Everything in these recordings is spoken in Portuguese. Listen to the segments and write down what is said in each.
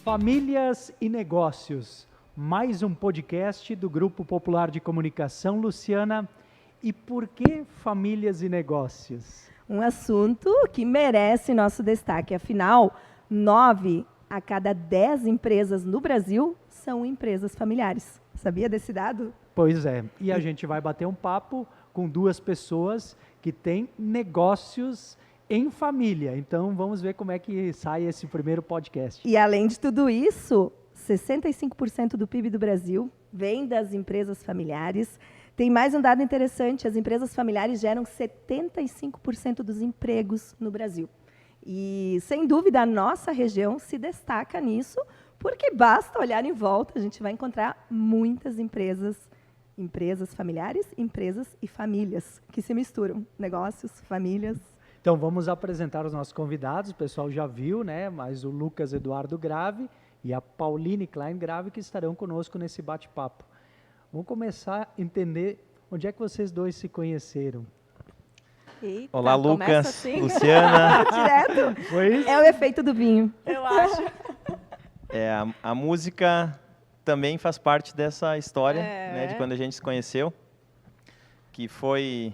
Famílias e Negócios, mais um podcast do Grupo Popular de Comunicação. Luciana, e por que famílias e negócios? Um assunto que merece nosso destaque. Afinal, 9 a cada 10 empresas no Brasil são empresas familiares. Sabia desse dado? Pois é, e a gente vai bater um papo com duas pessoas que têm negócios em família. Então, vamos ver como é que sai esse primeiro podcast. E, além de tudo isso, 65% do PIB do Brasil vem das empresas familiares. Tem mais um dado interessante, as empresas familiares geram 75% dos empregos no Brasil. E, sem dúvida, a nossa região se destaca nisso, porque basta olhar em volta, a gente vai encontrar muitas empresas familiares, empresas e famílias que se misturam. Negócios, famílias. Então, vamos apresentar os nossos convidados. O pessoal já viu, né? Mas o Lucas Eduardo Grave e a Pauline Klein Grave que estarão conosco nesse bate-papo. Vamos começar a entender onde é que vocês dois se conheceram. Eita, olá, Lucas, assim. Luciana. Direto. Foi isso? É o efeito do vinho. Eu acho. A música também faz parte dessa história, É. né, de quando a gente se conheceu, que foi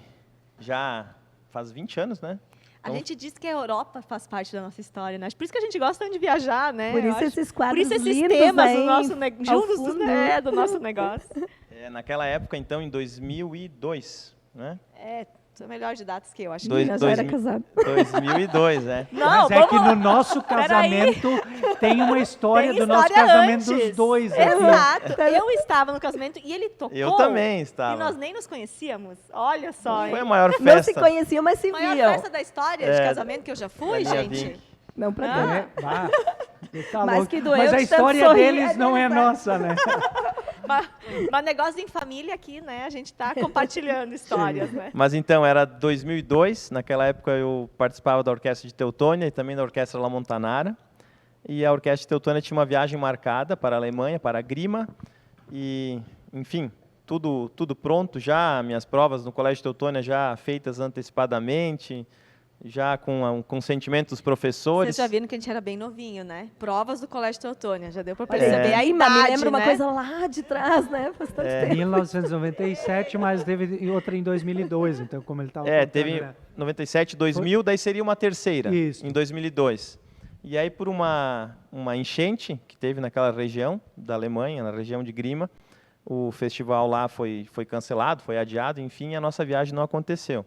já faz 20 anos, né? A gente diz que a Europa faz parte da nossa história, né? Por isso que a gente gosta tanto de viajar, né? Por Eu isso acho. esses Por quadros isso esses lindos temas aí, do nosso ao juntos fundo. do nosso negócio. Naquela época, então, em 2002, né? Você é melhor de datas que eu, acho. Dois- Eu já era 2000. casada. 2002, né? Não, Mas é que no nosso casamento tem uma história Tem do nosso história casamento antes. dos dois aqui. Exato. Eu estava no casamento e ele tocou. Eu também E estava. nós nem nos conhecíamos. Olha só, Foi a hein? maior Não se festa. conheciam, mas se Maior viam. festa da história de casamento que eu já fui, da minha gente. vida. Não pra Ah. tanto. É, vá, tá Mas louco. que doeu Mas a de tanto história sorrir, deles não é deles, né? nossa, né? Mas negócio em família aqui, né? A gente está compartilhando histórias, né? Mas então, era 2002, naquela época eu participava da Orquestra de Teutônia e também da Orquestra La Montanara. E a Orquestra de Teutônia tinha uma viagem marcada para a Alemanha, para a Grima. E, enfim, tudo pronto já, minhas provas no Colégio de Teutônia já feitas antecipadamente, já com o consentimento dos professores. Vocês já viram que a gente era bem novinho, né? Provas do Colégio Teutônia, já deu para Olha, perceber a Grima, idade, me lembra uma né? coisa lá de trás, né? Faz tanto tempo. 1997, mas teve outra em 2002, então como ele estava Teve 97, 2000, daí seria uma terceira, Isso. em 2002. E aí, por uma enchente que teve naquela região da Alemanha, na região de Grima, o festival lá foi cancelado, foi adiado, enfim, a nossa viagem não aconteceu.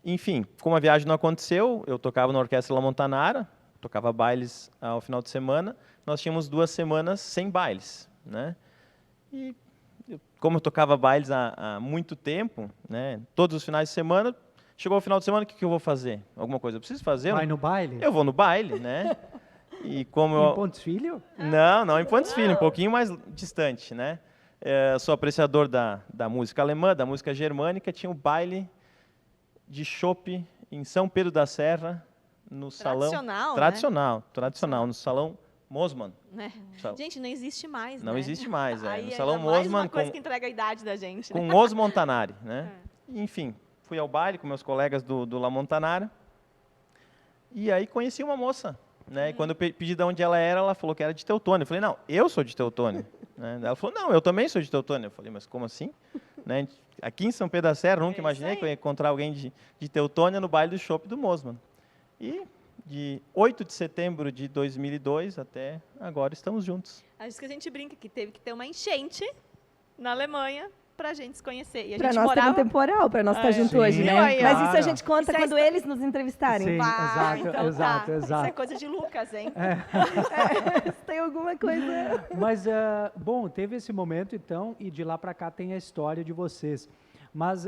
Enfim, como a viagem não aconteceu, eu tocava na Orquestra La Montanara, tocava bailes ao final de semana, nós tínhamos 2 semanas sem bailes, né? E como eu tocava bailes há muito tempo, né, todos os finais de semana, chegou o final de semana, o que eu vou fazer? Alguma coisa eu preciso fazer? Vai no baile? Eu vou no baile, né? E como Em eu... Pontos Filho? Não em Pontes Filho, um pouquinho mais distante, né? Sou apreciador da música alemã, da música germânica, tinha um baile de chopp em São Pedro da Serra, no salão... Tradicional, no salão Mosman. Né? Sal- Gente, não existe mais, Não né? existe mais, Aí no é salão ainda mais Mosman uma coisa que entrega a idade da gente, né? com Os Montanari, né? Enfim, fui ao baile com meus colegas do La Montanara e aí conheci uma moça, né? E quando eu pedi de onde ela era, ela falou que era de Teutônia. Eu falei, não, eu sou de Teutônia. Né? Ela falou, não, eu também sou de Teutônia. Eu falei, mas como assim? Né? Aqui em São Pedro da Serra, nunca isso imaginei aí. que eu ia encontrar alguém de Teutônia no baile do chopp do Mosman. E de 8 de setembro de 2002 até agora estamos juntos. Acho que a gente brinca que teve que ter uma enchente na Alemanha pra gente se conhecer. E a Pra gente nós morava... ter um temporal, pra nós estar junto Sim, hoje, né? aí, ó. Mas isso a Claro. gente conta Isso é quando eles nos entrevistarem. Sim. Ah, Exato, então exato, tá. exato. Isso é coisa de Lucas, hein? Se tem alguma coisa... Mas, bom, teve esse momento, então, e de lá para cá tem a história de vocês. Mas,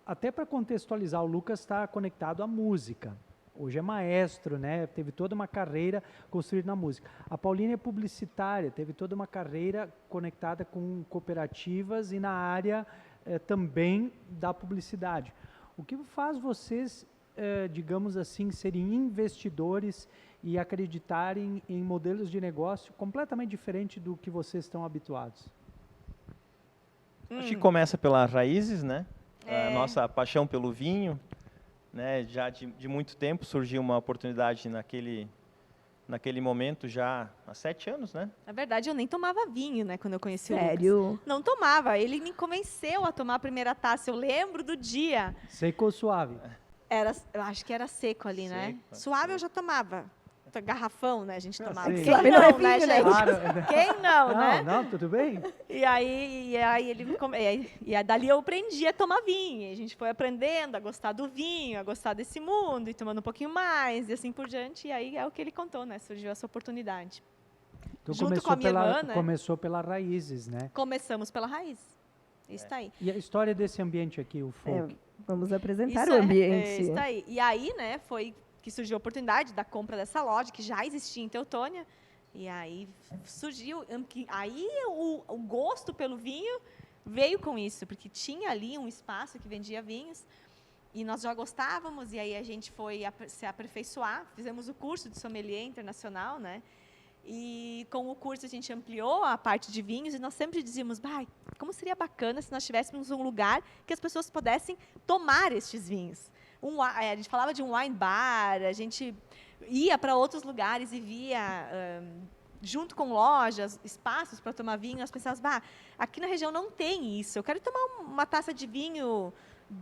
até para contextualizar, o Lucas está conectado à música. Hoje é maestro, né? Teve toda uma carreira construída na música. A Pauline é publicitária, teve toda uma carreira conectada com cooperativas e na área também da publicidade. O que faz vocês, digamos assim, serem investidores e acreditarem em modelos de negócio completamente diferentes do que vocês estão habituados? Acho que começa pelas raízes, né? A nossa paixão pelo vinho, né? Já de muito tempo surgiu uma oportunidade naquele momento já há 7 anos, né? Na verdade, eu nem tomava vinho, né, quando eu conheci o Lucas. Sério? Não tomava. Ele me convenceu a tomar a primeira taça. Eu lembro do dia. Seco ou suave? Eu acho que era seco ali, né? Seco, pode Suave ser. eu já tomava. Garrafão, né? A gente tomava. sei. Quem Suave não é não, né, vinho, né? gente? Claro. Quem não, né? Não, tudo bem? E aí ele e aí dali eu aprendi a tomar vinho. E a gente foi aprendendo a gostar do vinho, a gostar desse mundo, e tomando um pouquinho mais, e assim por diante. E aí é o que ele contou, né? Surgiu essa oportunidade. Então Junto com a minha irmã, né? começou pela raízes, né? Começamos pela raiz. Isso tá aí. E a história desse ambiente aqui, o folk? Vamos apresentar Isso o ambiente. isso aí. E aí, né, foi que surgiu a oportunidade da compra dessa loja, que já existia em Teutônia. E aí surgiu, aí o gosto pelo vinho veio com isso, porque tinha ali um espaço que vendia vinhos, e nós já gostávamos, e aí a gente foi se aperfeiçoar, fizemos o curso de sommelier internacional, né? E com o curso a gente ampliou a parte de vinhos, e nós sempre dizíamos, como seria bacana se nós tivéssemos um lugar que as pessoas pudessem tomar estes vinhos. A gente falava de um wine bar, a gente ia para outros lugares e via, junto com lojas, espaços para tomar vinho, nós pensávamos, aqui na região não tem isso, eu quero tomar uma taça de vinho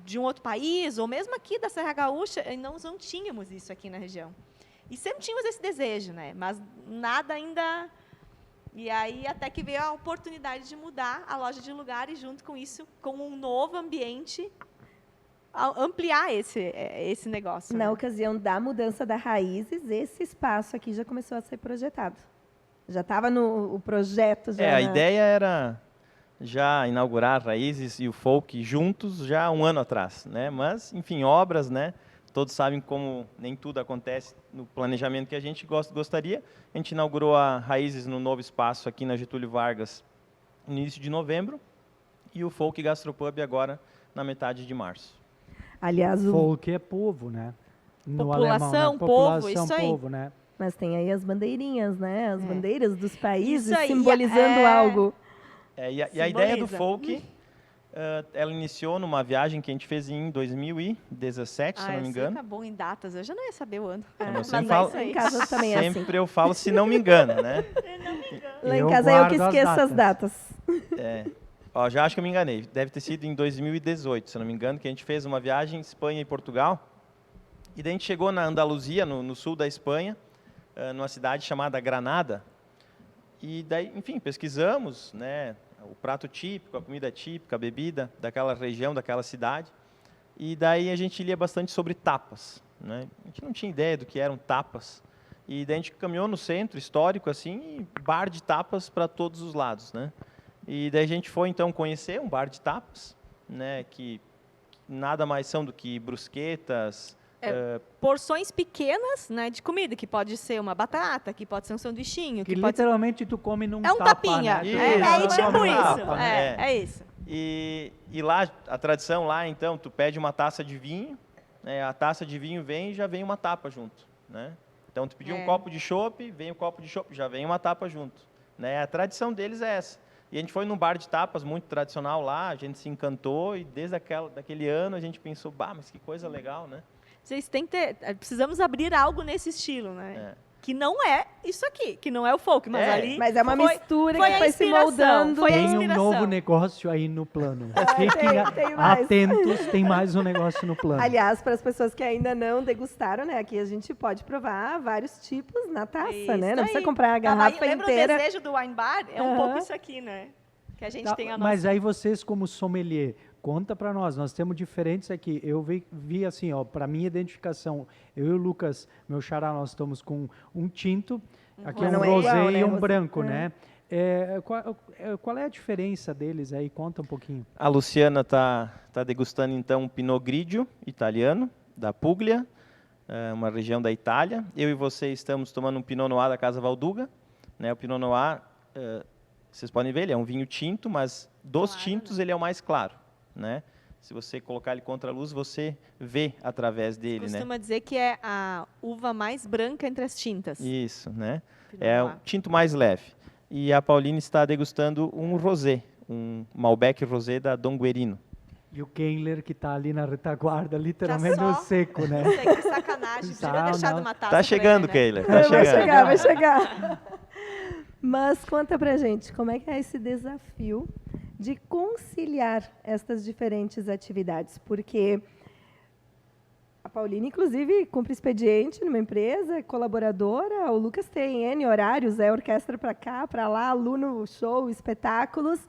de um outro país, ou mesmo aqui da Serra Gaúcha, e nós não tínhamos isso aqui na região. E sempre tínhamos esse desejo, né? Mas nada ainda... E aí, até que veio a oportunidade de mudar a loja de lugar, e junto com isso, com um novo ambiente, ampliar esse negócio. Na né? ocasião da mudança da Raízes, esse espaço aqui já começou a ser projetado. Já estava no o projeto. Já A ideia era já inaugurar Raízes e o Folk juntos já há um ano atrás, né? Mas, enfim, obras, né? Todos sabem como nem tudo acontece no planejamento que a gente gostaria. A gente inaugurou a Raízes no novo espaço aqui na Getúlio Vargas no início de novembro, e o Folk Gastropub agora na metade de março. Aliás, Folk é povo, né? No População, alemão, né? povo, População, isso aí. povo, né? mas tem aí as bandeirinhas, né? As bandeiras dos países Isso aí, simbolizando algo. E a ideia do Simboliza. Folk, ela iniciou numa viagem que a gente fez em 2017, se não me engano. Você tá bom em datas, eu já não ia saber o ano. Eu Mas sempre é falo- isso aí. Em casa também é assim. Sempre eu falo, se não me engano, né? Lá em Eu casa eu que guardo as esqueço as datas. Ó, já acho que eu me enganei. Deve ter sido em 2018, se não me engano, que a gente fez uma viagem Espanha e Portugal. E daí a gente chegou na Andaluzia, no sul da Espanha, numa cidade chamada Granada. E daí, enfim, pesquisamos, né, o prato típico, a comida típica, a bebida daquela região, daquela cidade. E daí a gente lia bastante sobre tapas, né? A gente não tinha ideia do que eram tapas. E daí a gente caminhou no centro histórico, assim, e bar de tapas para todos os lados, né? E daí a gente foi, então, conhecer um bar de tapas, né, que nada mais são do que brusquetas. Porções pequenas, né, de comida, que pode ser uma batata, que pode ser um sanduichinho, Que que pode ser... literalmente tu come num É um tapa, tapinha. né? Isso, É tipo come isso. tapa, né? É isso. E lá, a tradição lá, então, tu pede uma taça de vinho, né, a taça de vinho vem e já vem uma tapa junto, né? Então, tu pediu um copo de chopp, vem o copo de chopp, já vem uma tapa junto, né? A tradição deles é essa. E a gente foi num bar de tapas muito tradicional lá, a gente se encantou, e desde daquele ano a gente pensou, mas que coisa legal, né? Vocês têm que ter... Precisamos abrir algo nesse estilo, né? É. Que não é isso aqui, que não é o folk, mas ali... Mas é uma foi- mistura foi que a foi se inspiração, moldando. foi a Tem um inspiração. novo negócio aí no plano. tem Fiquem mais. atentos, tem mais um negócio no plano. Aliás, para as pessoas que ainda não degustaram, né? Aqui a gente pode provar vários tipos na taça, Isso né? Não precisa aí. comprar a Tava aí, garrafa lembra inteira. o desejo do wine bar? É um Aham. pouco isso aqui, né? Que a gente Tá, tem a nossa... mas aí vocês, como sommelier, conta para nós temos diferentes aqui. Eu vi assim, ó, para minha identificação, eu e o Lucas, meu xará, nós estamos com um tinto, aqui é um Não é rosé igual, né, e um rosé? branco, né? Qual é a diferença deles aí? Conta um pouquinho. A Luciana tá degustando, então, um Pinot Grigio italiano, da Puglia, uma região da Itália. Eu e você estamos tomando um Pinot Noir da Casa Valduga, né? O Pinot Noir, vocês podem ver, ele é um vinho tinto, mas dos Claro, tintos ele é o mais claro, né? Se você colocar ele contra a luz, você vê através dele, né? Costuma dizer que é a uva mais branca entre as tintas. Isso, né? Pinot É o Noir. tinto mais leve. E a Pauline está degustando um rosé, um Malbec rosé da Dom Guerino. E o Kendler, que está ali na retaguarda, literalmente no só- seco, né? Não sei, que sacanagem. Podia Não, deixado não. uma taça Tá pra chegando, ele, né? Keila. Tá Vai chegando. chegar, vai chegar. Mas conta pra gente, como é que é esse desafio de conciliar estas diferentes atividades? Porque a Paulina, inclusive, cumpre expediente numa empresa, é colaboradora, o Lucas tem N horários, é orquestra para cá, para lá, aluno, show, espetáculos.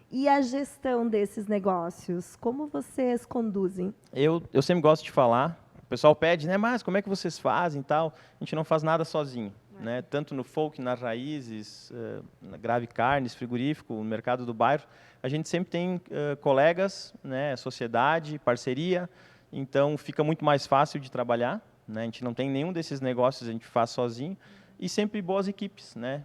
E a gestão desses negócios, como vocês conduzem? Eu sempre gosto de falar. O pessoal pede, né? Mas como é que vocês fazem e tal? A gente não faz nada sozinho, né? Tanto no folk, nas raízes, na Grave Carnes, frigorífico, no mercado do bairro, a gente sempre tem colegas, né? Sociedade, parceria. Então fica muito mais fácil de trabalhar, né? A gente não tem nenhum desses negócios a gente faz sozinho e sempre boas equipes, né?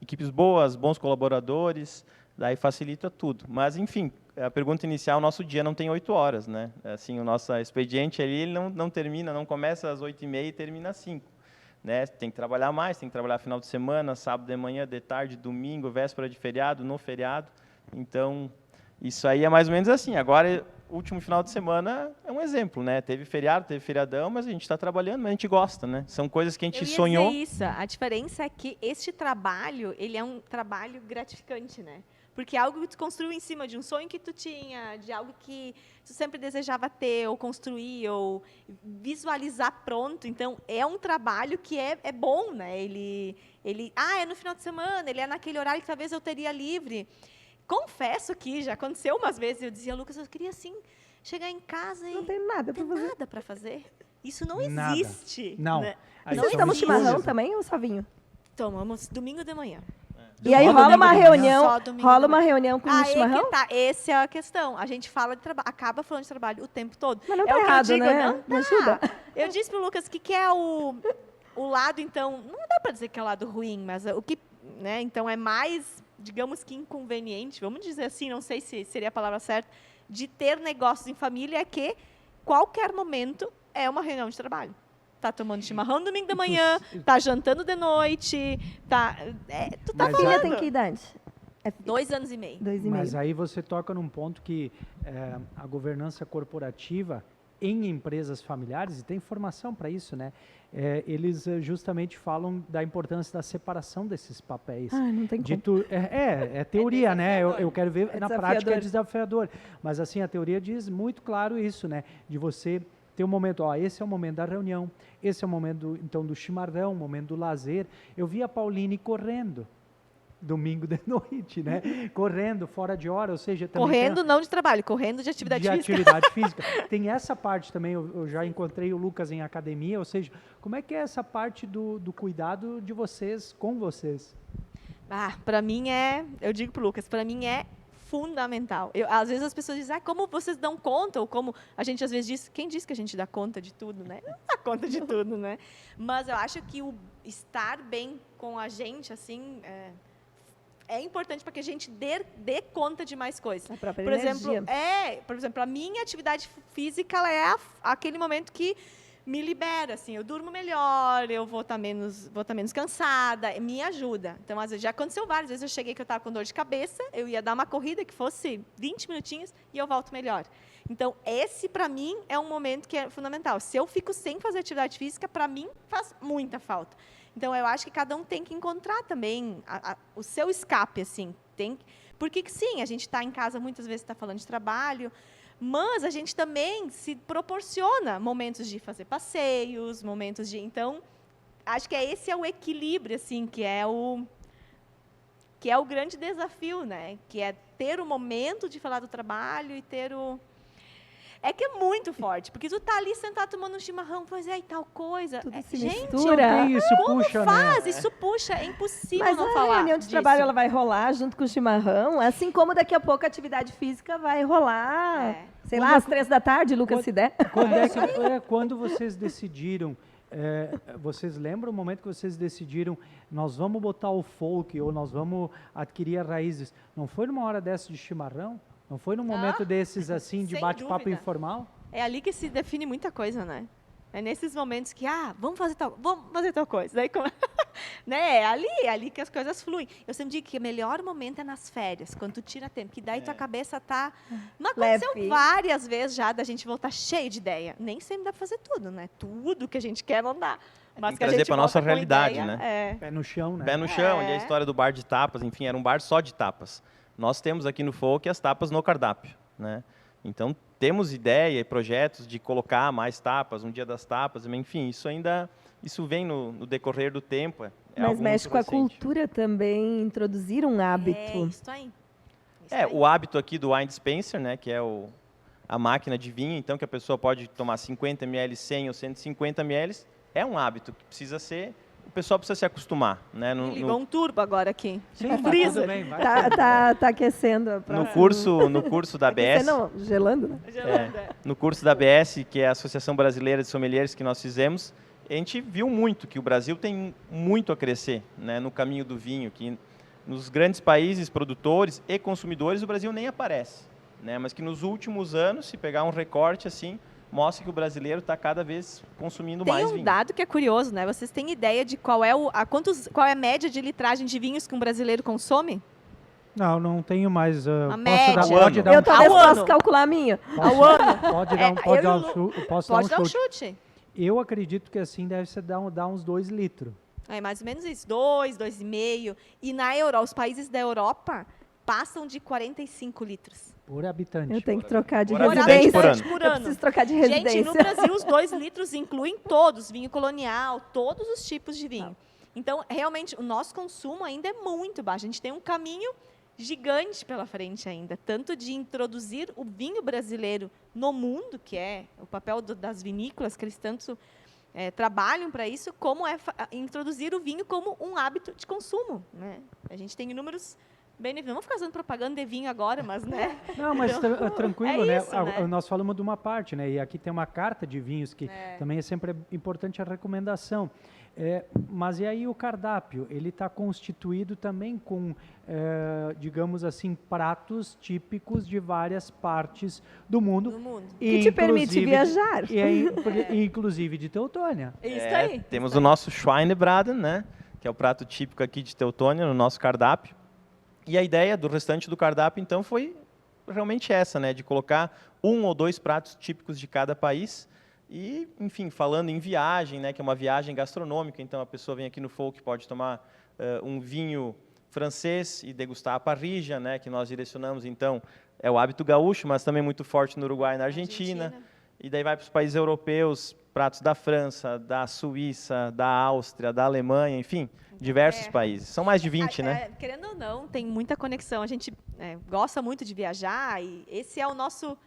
Equipes boas, bons colaboradores. Daí facilita tudo. Mas, enfim, a pergunta inicial, nosso dia não tem 8 horas, né? Assim, o nosso expediente ali, ele não termina, não começa às 8h30 e termina às 5. Né? Tem que trabalhar mais, tem que trabalhar final de semana, sábado de manhã, de tarde, domingo, véspera de feriado, no feriado. Então, isso aí é mais ou menos assim. Agora, o último final de semana é um exemplo, né? Teve feriado, teve feriadão, mas a gente está trabalhando, mas a gente gosta, né? São coisas que a gente Eu ia sonhou. dizer isso. A diferença é que este trabalho, ele é um trabalho gratificante, né? Porque é algo que tu construiu em cima de um sonho que tu tinha, de algo que tu sempre desejava ter, ou construir, ou visualizar pronto. Então, é um trabalho que é bom, né? É no final de semana, ele é naquele horário que talvez eu teria livre. Confesso que já aconteceu umas vezes, eu dizia, Lucas, eu queria, assim, chegar em casa e Não tem nada não para ter fazer. nada para fazer. Isso não Nada. existe. Não. Né? Aí Vocês são tomam existe. chimarrão escolhas. também ou só vinho? Tomamos domingo de manhã. E aí Só rola domingo uma de manhã? reunião, Só domingo rola de uma manhã. reunião com o Aí chimarrão? que tá, essa é a questão. A gente fala de trabalho, acaba falando de trabalho o tempo todo. Mas não é tá o que eu errado, digo, né? não Me ajuda. Eu disse pro Lucas que é o lado, então, não dá para dizer que é o lado ruim, mas o que, né, então é mais, digamos que inconveniente, vamos dizer assim, não sei se seria a palavra certa, de ter negócios em família é que qualquer momento é uma reunião de trabalho. Tá tomando chimarrão no domingo de manhã, tá jantando de noite, tu tá Mas A filha falando. tem que idade? 2 anos e meio. 2,5. Mas aí você toca num ponto que a governança corporativa em empresas familiares, e tem formação para isso, né? Eles justamente falam da importância da separação desses papéis. Ai, não tem como. É teoria, né? Eu quero ver É na prática é desafiador. desafiador. Mas assim, a teoria diz muito claro isso, né? De você ter um momento, esse é o momento da reunião, esse é o momento, então, do chimarrão, o momento do lazer. Eu vi a Pauline correndo. Domingo de noite, né? Correndo, fora de hora, ou seja... também tem Correndo não de trabalho, correndo de atividade de física. atividade física. Tem essa parte também, eu já encontrei o Lucas em academia, ou seja, como é que é essa parte do cuidado de vocês, com vocês? Para mim eu digo pro Lucas, para mim é fundamental. Às vezes as pessoas dizem, como vocês dão conta, ou como a gente às vezes diz, quem diz que a gente dá conta de tudo, né? Não dá conta de tudo, né? Mas eu acho que o estar bem com a gente, assim, é importante para que a gente dê conta de mais coisas. A própria Por energia. exemplo, a minha atividade física ela é aquele momento que me libera, assim, eu durmo melhor, eu vou estar menos cansada, me ajuda. Então, às vezes, já aconteceu várias vezes, eu cheguei que eu estava com dor de cabeça, eu ia dar uma corrida que fosse 20 minutinhos e eu volto melhor. Então, esse, para mim, é um momento que é fundamental. Se eu fico sem fazer atividade física, para mim, faz muita falta. Então, eu acho que cada um tem que encontrar também o seu escape, assim. Porque, sim, a gente está em casa, muitas vezes está falando de trabalho, mas a gente também se proporciona momentos de fazer passeios, momentos de... Então, acho que esse é o equilíbrio, assim, que é o grande desafio, né? Que é ter o momento de falar do trabalho e ter o... É que é muito forte, porque tu tá ali sentado tomando um chimarrão, pois é, e tal coisa. Tudo se Gente, mistura. Tem isso, puxa, faz? né? Isso puxa, é impossível Mas não a falar reunião de disso. trabalho ela vai rolar junto com o chimarrão, assim como daqui a pouco a atividade física vai rolar, sei lá, às 3 da tarde, Lucas, se der. Quando vocês decidiram, vocês lembram o momento que vocês decidiram, nós vamos botar o folk ou nós vamos adquirir as raízes? Não foi numa hora dessa de chimarrão? Não foi num momento desses assim de sem bate-papo dúvida. informal? É ali que se define muita coisa, né? É nesses momentos que, vamos fazer tal coisa. Daí, né? É ali que as coisas fluem. Eu sempre digo que o melhor momento é nas férias, quando tu tira tempo, que daí tua cabeça tá... Não aconteceu Leve. várias vezes já da gente voltar cheio de ideia. Nem sempre dá pra fazer tudo, né? Tudo que a gente quer não dá. Mas que que a trazer gente pra nossa volta com realidade, ideia, né? Pé no chão, né? Pé no chão, ali a história do bar de tapas, enfim, era um bar só de tapas. Nós temos aqui no Folk as tapas no cardápio, né? Então, temos ideia e projetos de colocar mais tapas, um dia das tapas, enfim, isso vem no decorrer do tempo. Mas mexe com a recente. cultura também, introduzir um hábito. É isso aí. O hábito aqui do Wine Dispenser, né, que é a máquina de vinho, então, que a pessoa pode tomar 50 ml, 100 ou 150 ml, é um hábito que precisa ser, o pessoal precisa se acostumar, né? Ligou um turbo agora aqui. Sim, tá Freezer. tudo bem, vai. Tá aquecendo a próxima. No curso da ABS, Não, gelando, né? no curso da ABS, que é a Associação Brasileira de Sommeliers que nós fizemos, a gente viu muito que o Brasil tem muito a crescer, né, no caminho do vinho, que nos grandes países produtores e consumidores o Brasil nem aparece, né, mas que nos últimos anos, se pegar um recorte assim, mostra que o brasileiro está cada vez consumindo mais Tem um vinho. dado que é curioso, né? Vocês têm ideia de qual é a média de litragem de vinhos que um brasileiro consome? Não tenho mais. média. Pode dar Eu um talvez Ao posso ano. calcular a minha. Ao ano? Pode dar um, pode dar um chute. Posso Pode dar dar um um chute. chute. Eu acredito que assim deve ser dar uns 2 litros. É mais ou menos isso, 2,5. E na Europa, os países da Europa passam de 45 litros. Por habitante. Eu tenho que trocar de Por residência. por ano. Por Eu ano. preciso trocar de Gente, residência. no Brasil, os 2 litros incluem todos, vinho colonial, todos os tipos de vinho. Então, realmente, o nosso consumo ainda é muito baixo. A gente tem um caminho gigante pela frente ainda, tanto de introduzir o vinho brasileiro no mundo, que é o papel das vinícolas, que eles tanto trabalham para isso, como introduzir o vinho como um hábito de consumo, né? A gente tem inúmeros benefícios. Não vamos ficar fazendo propaganda de vinho agora, mas, né? Não, mas tranquilo, É né? isso, né? Nós falamos de uma parte, né? E aqui tem uma carta de vinhos que também é sempre importante a recomendação. Mas e aí o cardápio? Ele está constituído também com, digamos assim, pratos típicos de várias partes do mundo. Do mundo. Que te permite viajar. Inclusive de Teutônia. Isso aí. Temos o nosso Schweinebraten, né, que é o prato típico aqui de Teutônia, no nosso cardápio. E a ideia do restante do cardápio, então, foi realmente essa, né, de colocar 1 ou 2 pratos típicos de cada país. E, enfim, falando em viagem, né, que é uma viagem gastronômica, então a pessoa vem aqui no Folk, pode tomar um vinho francês e degustar a parrilla, né, que nós direcionamos, então, é o hábito gaúcho, mas também muito forte no Uruguai e na Argentina. E daí vai para os países europeus, pratos da França, da Suíça, da Áustria, da Alemanha, enfim, diversos países. São mais de 20, né? Querendo ou não, tem muita conexão. A gente gosta muito de viajar e esse é o nosso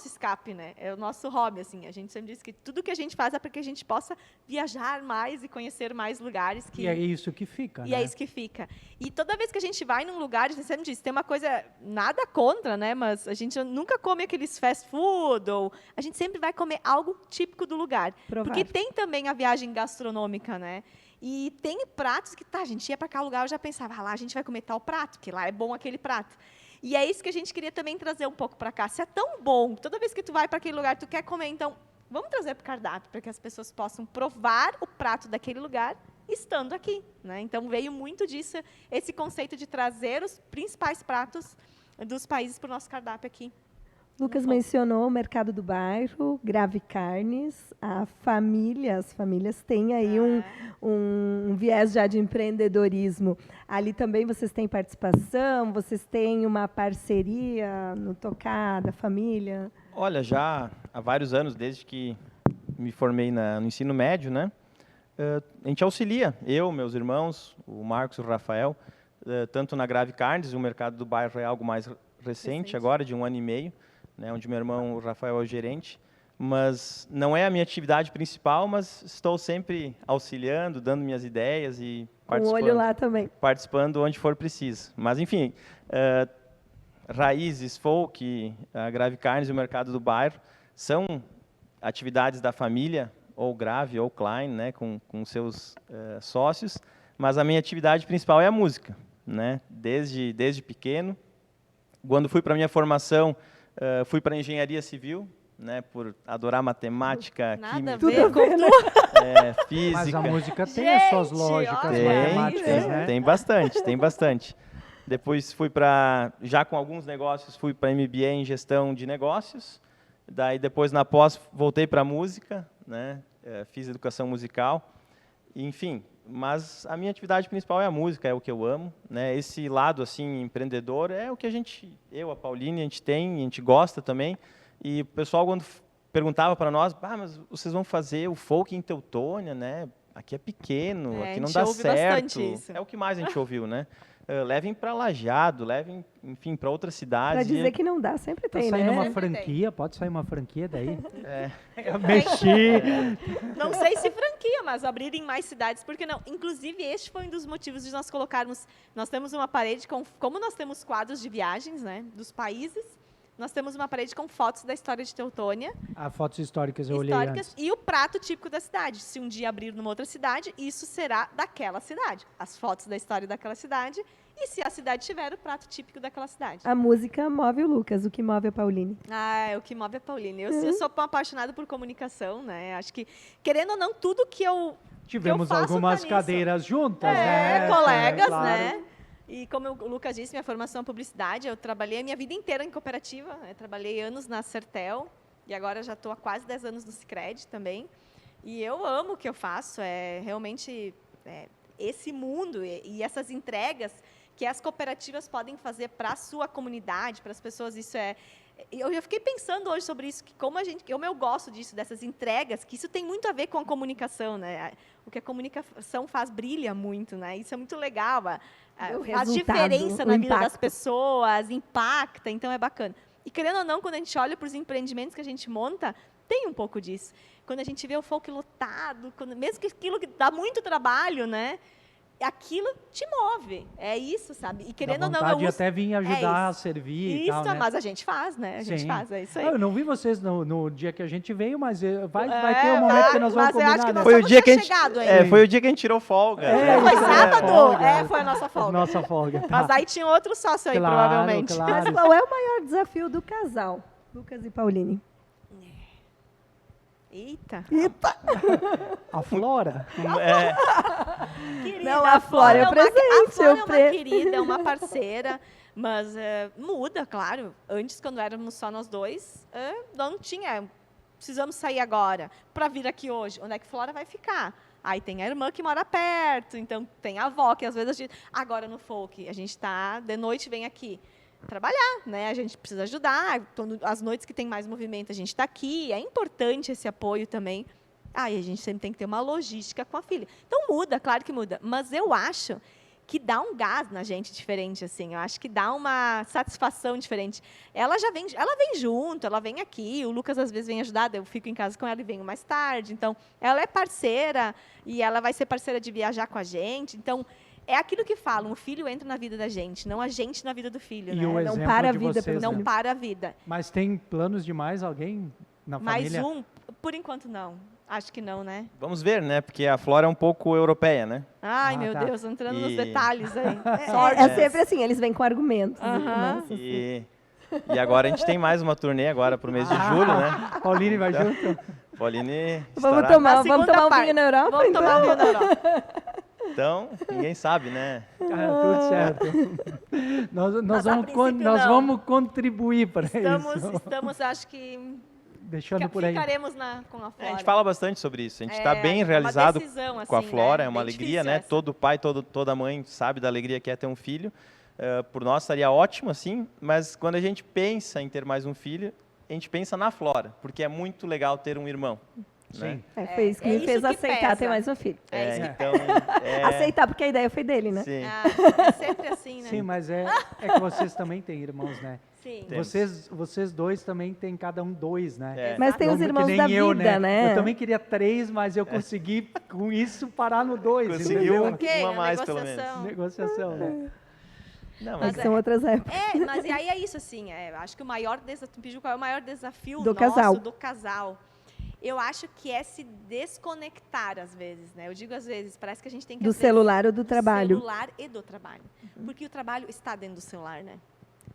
escape, né? É o nosso hobby, assim. A gente sempre diz que tudo que a gente faz é para que a gente possa viajar mais e conhecer mais lugares. E é isso que fica, E né? é isso que fica. E toda vez que a gente vai num lugar, a gente sempre diz, tem uma coisa, nada contra, né? Mas a gente nunca come aqueles fast food, ou a gente sempre vai comer algo típico do lugar. Provar. Porque tem também a viagem gastronômica, né? E tem pratos que, a gente ia para cá lugar, eu já pensava, lá a gente vai comer tal prato, que lá é bom aquele prato. E é isso que a gente queria também trazer um pouco para cá. Se é tão bom, toda vez que tu vai para aquele lugar, tu quer comer, então vamos trazer para o cardápio, para que as pessoas possam provar o prato daquele lugar estando aqui, né? Então veio muito disso, esse conceito de trazer os principais pratos dos países para o nosso cardápio aqui. Lucas mencionou o mercado do bairro, Grave Carnes, as famílias têm aí um viés já de empreendedorismo. Ali também vocês têm participação, vocês têm uma parceria no tocar da família? Olha, já há vários anos, desde que me formei no ensino médio, né? A gente auxilia, eu, meus irmãos, o Marcos e o Rafael, tanto na Grave Carnes, o mercado do bairro é algo mais recente agora, de 1 ano e meio, né, onde meu irmão, o Rafael, é o gerente, mas não é a minha atividade principal, mas estou sempre auxiliando, dando minhas ideias e participando. Um olho lá também. Participando onde for preciso. Mas, enfim, Raízes, Folk, a Grave Carnes e o mercado do bairro são atividades da família, ou Grave ou Klein, né, com seus sócios, mas a minha atividade principal é a música, né, desde pequeno. Quando fui para a minha formação, fui para a engenharia civil, né, por adorar matemática, Nada a química, ver com tudo. Mas a física. música tem as suas Gente, lógicas olha matemáticas, isso. né? Tem bastante, tem bastante. Depois fui para, já com alguns negócios, fui para MBA em gestão de negócios. Daí depois na pós voltei para música, né? Fiz educação musical. Enfim, mas a minha atividade principal é a música, é o que eu amo, né? Esse lado assim empreendedor é o que a Pauline, a gente gosta também. E o pessoal quando perguntava para nós, mas vocês vão fazer o folk em Teutônia, né? Aqui é pequeno, aqui não dá certo. Bastante isso. É o que mais a gente ouviu, né? Levem para Lajeado, levem, enfim, para outras cidades. Para dizer que não dá, sempre Tá tem, saindo né? uma Sempre franquia, pode sair uma franquia daí? É. Eu mexi. Não sei se franquia, mas abrir em mais cidades, por que não? Inclusive, este foi um dos motivos de nós colocarmos... Nós temos uma parede com... Como nós temos quadros de viagens, né, dos países, nós temos uma parede com fotos da história de Teutônia, Fotos históricas eu olhei antes. e o prato típico da cidade. Se um dia abrir numa outra cidade, isso será daquela cidade. As fotos da história daquela cidade, e se a cidade tiver, o prato típico daquela cidade. A música move o Lucas, o que move a Pauline. É o que move a Pauline. Eu sou apaixonada por comunicação, né? Acho que, querendo ou não, tudo que eu Tivemos faço algumas tá nisso. cadeiras juntas, né? Colegas, Claro. né? E como o Lucas disse, minha formação é publicidade, eu trabalhei a minha vida inteira em cooperativa, né? Trabalhei anos na Sertel e agora já estou há quase 10 anos no Sicredi também. E eu amo o que eu faço, realmente esse mundo e essas entregas que as cooperativas podem fazer para a sua comunidade, para as pessoas, isso eu já fiquei pensando hoje sobre isso, que como eu gosto disso, dessas entregas, que isso tem muito a ver com a comunicação, né? O que a comunicação faz brilha muito, né? Isso é muito legal, faz diferença na vida das pessoas, impacta, então é bacana. E querendo ou não, quando a gente olha para os empreendimentos que a gente monta, tem um pouco disso. Quando a gente vê o folk lotado, mesmo que aquilo que dá muito trabalho, né? Aquilo te move, é isso, sabe? E querendo ou não, vontade de até vir ajudar a isso. servir e Isso, tal, né? mas a gente faz, né? A gente Sim. faz, é isso aí. Eu não vi vocês no dia que a gente veio, mas vai ter um momento que nós vamos mas eu acho combinar, que né? nós Foi o vamos dia ter que a gente, chegado ainda. foi o dia que a gente tirou folga. Foi isso, sábado? folga. Foi a nossa folga. Nossa folga, tá. Mas aí tinha outro sócio aí, Claro, provavelmente. claro. Mas qual é o maior desafio do casal, Lucas e Pauline? Eita. A Flora? Querida, Não, a Flora é o presente, A Flora é uma pre- querida, é uma parceira, mas muda, claro. Antes, quando éramos só nós dois, não tinha. Precisamos sair agora para vir aqui hoje. Onde é que Flora vai ficar? Aí tem a irmã que mora perto, então tem a avó, que às vezes a gente... Agora no folk, a gente está, de noite vem aqui trabalhar, né? A gente precisa ajudar. As noites que tem mais movimento, a gente está aqui. É importante esse apoio também. E a gente sempre tem que ter uma logística com a filha. Então muda, claro que muda. Mas eu acho que dá um gás na gente diferente, assim. Eu acho que dá uma satisfação diferente. Ela vem junto, ela vem aqui. O Lucas às vezes vem ajudar. Eu fico em casa com ela e venho mais tarde. Então, ela é parceira e ela vai ser parceira de viajar com a gente. Então, é aquilo que falam, o filho entra na vida da gente, não a gente na vida do filho, E né? o Não exemplo para a de vida vocês, pelo né? Não para a vida. Mas tem planos de mais alguém na Mais família? um? Por enquanto, não. Acho que não, né? Vamos ver, né? Porque a Flora é um pouco europeia, né? Ai, Ah, meu tá. Deus, entrando nos E- detalhes aí. É sempre assim, eles vêm com argumentos. Aham. Nossa, E agora a gente tem mais uma turnê agora para o mês de julho, né? Pauline vai junto? Pauline Vamos estará. tomar, Na vamos segunda tomar um parte. vinho na Europa? Vamos então? tomar um vinho na Europa. Então, ninguém sabe, né? Tudo certo. Nós Mas, a princípio, nós não. vamos contribuir para isso. Estamos, acho que Deixando por aí. ficaremos com a A Flora. gente fala bastante sobre isso. A gente está É, bem é uma realizado decisão, com a assim, Flora, né? é uma Bem alegria, difícil né? essa. Todo pai, toda mãe sabe da alegria que é ter um filho. Por nós estaria ótimo, assim, mas quando a gente pensa em ter mais um filho, a gente pensa na Flora, porque é muito legal ter um irmão. Né? Sim. Foi isso que É me isso fez que aceitar pesa. ter mais um filho. É isso que Então, Aceitar, porque a ideia foi dele, né? sim. É sempre assim, né? Sim, mas é que vocês também têm irmãos, né? Sim. Temos. Vocês dois também têm cada um dois, né? É. Mas tem os Como que irmãos nem da eu, vida, né? Eu também queria 3, mas eu consegui, com isso, parar no 2. Conseguiu entendeu? Ok, uma a mais, pelo negociação. Negociação, né? Não, Mas mas são outras épocas. Mas e aí é isso, assim, acho que o maior desafio, tu pediu qual é o maior desafio Do nosso, casal. do casal. Eu acho que é se desconectar, às vezes, né? Eu digo às vezes, parece que a gente tem que... Do às vezes, celular ou do trabalho. Do celular e do trabalho. Porque o trabalho está dentro do celular, né?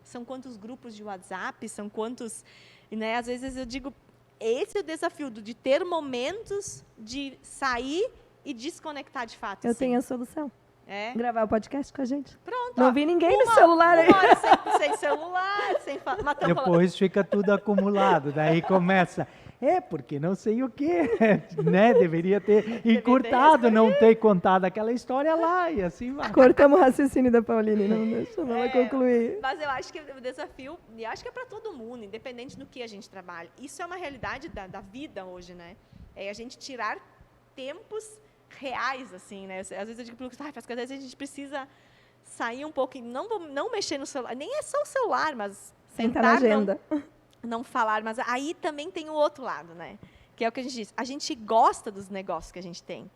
São quantos grupos de WhatsApp, são quantos... Né? Às vezes eu digo, esse é o desafio de ter momentos de sair e desconectar de fato. Eu assim. tenho a solução. É. Gravar o podcast com a gente. Pronto. Não ó, vi ninguém no celular aí. Uma hora sem celular, sem mas tamo falando- Depois fica tudo acumulado, daí começa, porque não sei o quê, né? Deveria ter encurtado, não ter contado aquela história lá e assim vai. Cortamos o raciocínio da Pauline, não deixamos ela concluir. Mas eu acho que o desafio, e acho que é para todo mundo, independente do que a gente trabalha. Isso é uma realidade da vida hoje, né? É a gente tirar tempos reais, assim, né? Às vezes eu digo para o Lucas, às vezes a gente precisa sair um pouco e não mexer no celular. Nem é só o celular, mas Senta na agenda. não falar. Mas aí também tem o outro lado, né? Que é o que a gente diz. A gente gosta dos negócios que a gente tem.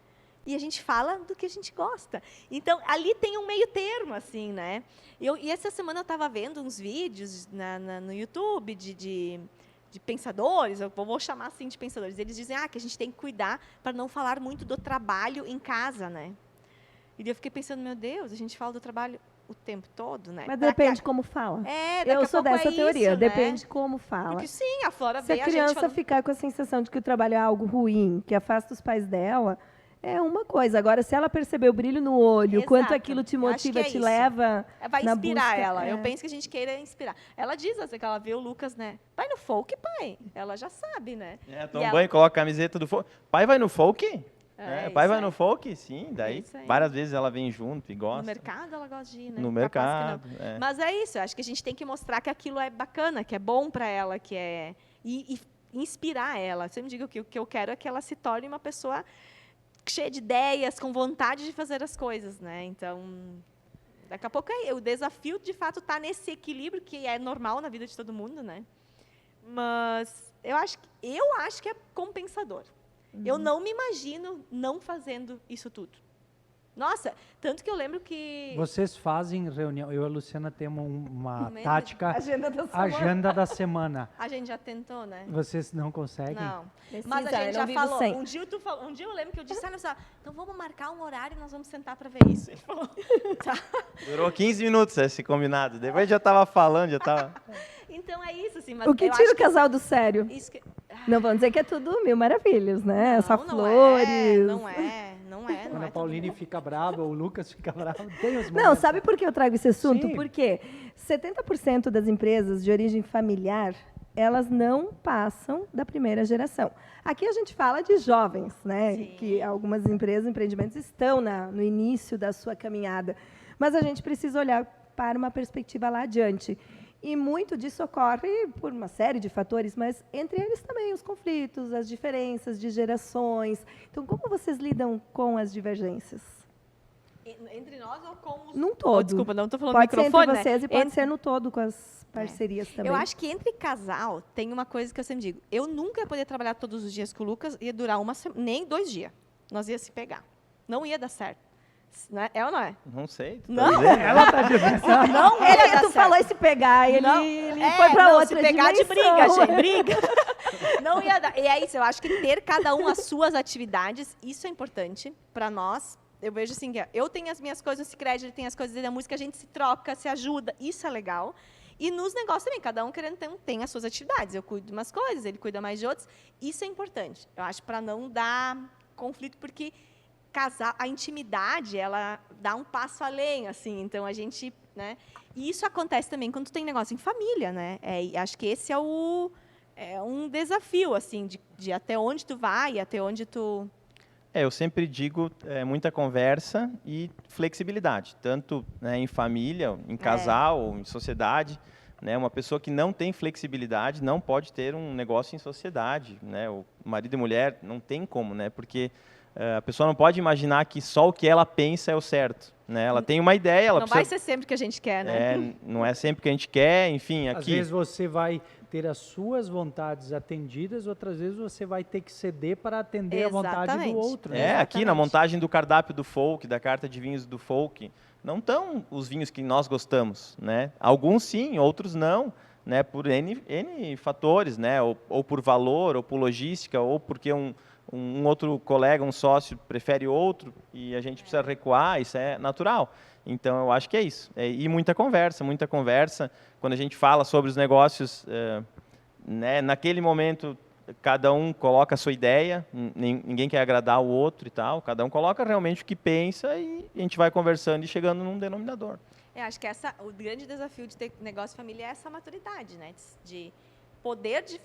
E a gente fala do que a gente gosta. Então, ali tem um meio termo, assim, né? E essa semana eu estava vendo uns vídeos no YouTube de pensadores, eu vou chamar assim de pensadores. Eles dizem que a gente tem que cuidar para não falar muito do trabalho em casa, né? E daí eu fiquei pensando, meu Deus, a gente fala do trabalho o tempo todo, né? Mas depende como fala. Daqui Eu a sou pouco dessa teoria, isso, né? depende como fala. Porque sim, a Flora Se veio a a gente criança falando... ficar com a sensação de que o trabalho é algo ruim, que afasta os pais dela, é uma coisa. Agora, se ela perceber o brilho no olho, Exato. quanto aquilo te Eu acho motiva, que é te isso. leva Vai na inspirar busca, ela. é. Eu penso que a gente queira inspirar. Ela diz assim, que ela vê o Lucas, né? Vai no folk, pai. Ela já sabe, né? Toma E ela- banho, coloca a camiseta do folk. Pai vai no folk? Pai isso vai aí. no folk? Sim, daí Isso aí. várias vezes ela vem junto e No gosta. mercado ela gosta de ir, né? No Capaz que mercado, não. é. Mas é isso, eu acho que a gente tem que mostrar que aquilo é bacana, que é bom para ela, que é... E inspirar ela. Eu sempre digo que o que eu quero é que ela se torne uma pessoa cheia de ideias, com vontade de fazer as coisas, né? Então, daqui a pouco o desafio, de fato, está nesse equilíbrio que é normal na vida de todo mundo, né? Mas eu acho que é compensador. Eu não me imagino não fazendo isso tudo. Nossa, tanto que eu lembro que... Vocês fazem reunião, eu e a Luciana temos uma Momento- tática, Agenda da semana. agenda da semana. A gente já tentou, né? Vocês não conseguem? Não. Precisa, Mas a eu gente não já vivo falou. sem. Um dia eu lembro que eu disse, olha só, então vamos marcar um horário e nós vamos sentar para ver isso. Ele falou, tá. Durou 15 minutos esse combinado. Depois já estava falando, já estava... Então é isso, assim. Mas O que eu tira acho o casal do sério? que isso que... Não vamos dizer que é tudo mil maravilhas, né? Não, Só não flores. Não é. Quando Não a é Pauline fica brava, ou o Lucas fica bravo, tem os Não, momentos. sabe por que eu trago esse assunto? Sim. Porque 70% das empresas de origem familiar, elas não passam da primeira geração. Aqui a gente fala de jovens, né? Sim. Que algumas empresas, empreendimentos estão no início da sua caminhada. Mas a gente precisa olhar para uma perspectiva lá adiante. E muito disso ocorre por uma série de fatores, mas entre eles também os conflitos, as diferenças de gerações. Então, como vocês lidam com as divergências? Entre nós ou com os... Num todo. Oh, desculpa, não estou falando Pode no ser microfone, entre vocês né? e pode ser no todo com as parcerias também. Eu acho que entre casal tem uma coisa que eu sempre digo. Eu nunca ia poder trabalhar todos os dias com o Lucas, ia durar nem 2 dias. Nós ia se pegar. Não ia dar certo. Não é ou não é? Não sei. tu Não. tá dizendo? Ela tá dizendo. Não ia dar Tu certo. falou esse pegar, ele foi para não, outra se pegar de dimensão. briga, gente, briga. Não ia dar. E é isso, eu acho que ter cada um as suas atividades, isso é importante para nós. Eu vejo assim, que eu tenho as minhas coisas no Sicredi, ele tem as coisas da música, a gente se troca, se ajuda, isso é legal. E nos negócios também, cada um querendo tem as suas atividades. Eu cuido de umas coisas, ele cuida mais de outras. Isso é importante, eu acho, para não dar conflito, porque casar, a intimidade, ela dá um passo além, assim, então a gente, né? E isso acontece também quando tu tem negócio em família, né? E acho que esse é um desafio, assim, de até onde tu vai, até onde tu... Eu sempre digo muita conversa e flexibilidade, tanto em família, em casal, em sociedade. Né? Uma pessoa que não tem flexibilidade não pode ter um negócio em sociedade. Né? O marido e mulher não tem como, né? Porque a pessoa não pode imaginar que só o que ela pensa é o certo. Né? Ela tem uma ideia, ela Não precisa... vai ser sempre que a gente quer, né? Não é sempre que a gente quer, enfim, Às aqui... vezes você vai ter as suas vontades atendidas, outras vezes você vai ter que ceder para atender a vontade Exatamente. do outro. né? Aqui na Exatamente. montagem do cardápio do folk, da carta de vinhos do folk, não estão os vinhos que nós gostamos, né? Alguns sim, outros não, né? Por N fatores, né? Ou por valor, ou por logística, ou porque um outro colega, um sócio prefere outro e a gente precisa recuar, isso é natural. Então, eu acho que é isso. E muita conversa. Quando a gente fala sobre os negócios, né, naquele momento cada um coloca a sua ideia, ninguém quer agradar o outro e tal, cada um coloca realmente o que pensa e a gente vai conversando e chegando num denominador. Acho que o grande desafio de ter negócio de família é essa maturidade, né? De poder de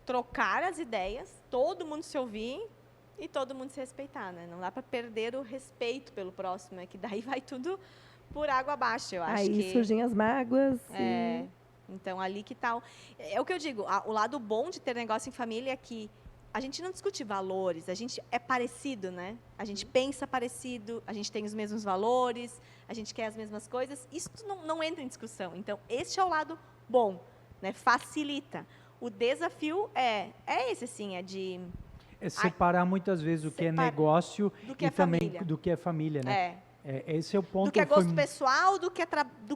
trocar as ideias, todo mundo se ouvir e todo mundo se respeitar, né? Não dá para perder o respeito pelo próximo, que daí vai tudo por água abaixo, eu acho. Aí surgem as mágoas. Então, ali que tal. É o que eu digo, o lado bom de ter negócio em família é que a gente não discute valores, a gente é parecido, né? A gente pensa parecido, a gente tem os mesmos valores, a gente quer as mesmas coisas. Isso não entra em discussão. Então, este é o lado bom, né? Facilita. O desafio é esse, assim, é de... É separar muitas vezes o que é negócio e também família. do que é família, né? Esse é o ponto. Do que é gosto pessoal, do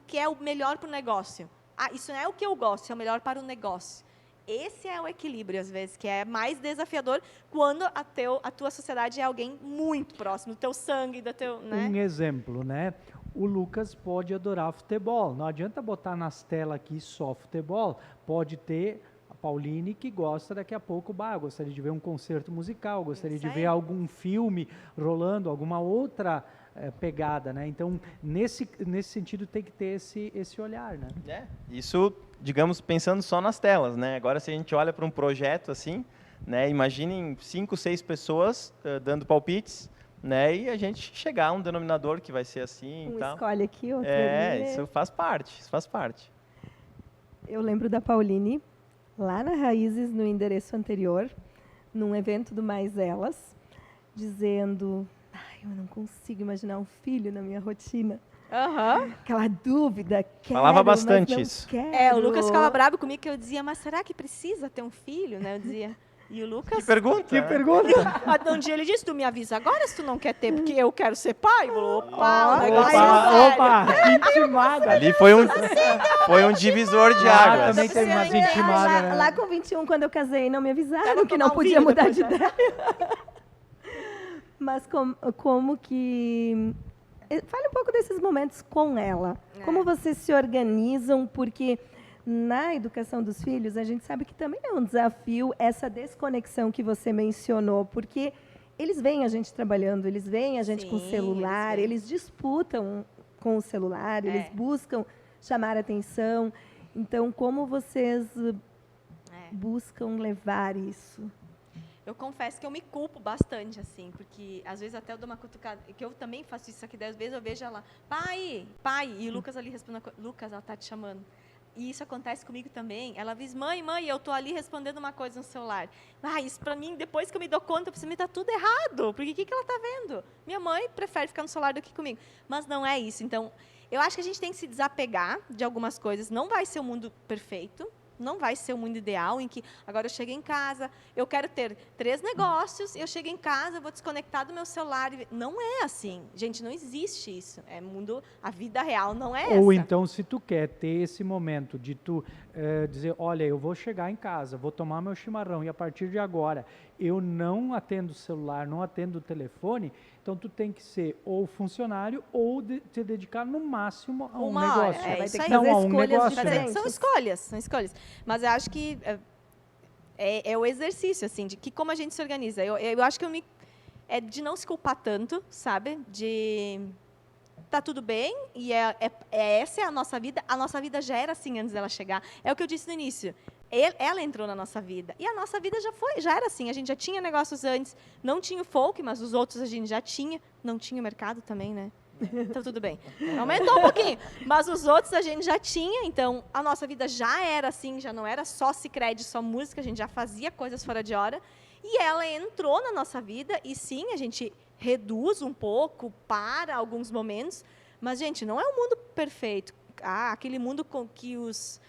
que é o melhor para o negócio. Isso não é o que eu gosto, é o melhor para o negócio. Esse é o equilíbrio, às vezes, que é mais desafiador quando a tua sociedade é alguém muito próximo, do teu sangue, do teu... Né? Um exemplo, né? O Lucas pode adorar futebol. Não adianta botar nas telas aqui só futebol. Pode ter a Pauline que gosta daqui a pouco, gostaria de ver um concerto musical, gostaria de ver algum filme rolando, alguma outra pegada, né? Então, nesse sentido, tem que ter esse olhar, né? Isso, digamos, pensando só nas telas, né? Agora, se a gente olha para um projeto assim, né? Imaginem 5, 6 pessoas dando palpites, né? E a gente chegar a um denominador que vai ser assim e tal. Escolhe aqui, outro ali. Isso faz parte. Eu lembro da Pauline, lá na Raízes, no endereço anterior, num evento do Mais Elas, dizendo... eu não consigo imaginar um filho na minha rotina. Aquela dúvida, falava bastante isso. Quero. O Lucas ficava bravo comigo, que eu dizia, mas será que precisa ter um filho? Né? Eu dizia, e o Lucas... Que pergunta! Um dia ele disse, tu me avisa agora se tu não quer ter, porque eu quero ser pai. Eu falei, opa, intimada. Ali foi um divisor de águas. Também teve umas intimadas, né? Lá com 21, quando eu casei, não me avisaram que não podia mudar de ideia. Mas como que... Fale um pouco desses momentos com ela. Como vocês se organizam, porque na educação dos filhos, a gente sabe que também é um desafio essa desconexão que você mencionou, porque eles veem a gente trabalhando, eles veem a gente com o celular, eles disputam com o celular, eles buscam chamar atenção. Então, como vocês buscam levar isso? Eu confesso que eu me culpo bastante, assim, porque às vezes até eu dou uma cutucada, que eu também faço isso aqui, 10 vezes eu vejo ela, pai, e o Lucas ali respondendo, Lucas, ela tá te chamando. E isso acontece comigo também. Ela diz, mãe, eu tô ali respondendo uma coisa no celular. Isso pra mim, depois que eu me dou conta, pra mim tá tudo errado, porque o que ela tá vendo? Minha mãe prefere ficar no celular do que comigo. Mas não é isso. Então, eu acho que a gente tem que se desapegar de algumas coisas. Não vai ser um mundo perfeito, não vai ser um mundo ideal em que agora eu chego em casa, eu quero ter 3 negócios, eu chego em casa, eu vou desconectar do meu celular. Não é assim. Gente, não existe isso. A vida real não é essa. Ou então, se tu quer ter esse momento de tu dizer, olha, eu vou chegar em casa, vou tomar meu chimarrão e a partir de agora eu não atendo o celular, não atendo o telefone, então tu tem que ser ou funcionário ou te dedicar no máximo a um negócio. Vai ter que não fazer a um escolhas negócio. diferentes. São escolhas. Mas eu acho que é o exercício, assim, de que como a gente se organiza. Eu acho que é de não se culpar tanto, sabe? De tá tudo bem e essa é a nossa vida já era assim antes dela chegar. É o que eu disse no início. Ela entrou na nossa vida. E a nossa vida já era assim. A gente já tinha negócios antes. Não tinha o folk, mas os outros a gente já tinha. Não tinha o mercado também, né? Então, tudo bem. Aumentou um pouquinho. Mas os outros a gente já tinha. Então, a nossa vida já era assim. Já não era só Sicredi, só música. A gente já fazia coisas fora de hora. E ela entrou na nossa vida. E, sim, a gente reduz um pouco para alguns momentos. Mas, gente, não é um mundo perfeito. Aquele mundo com que os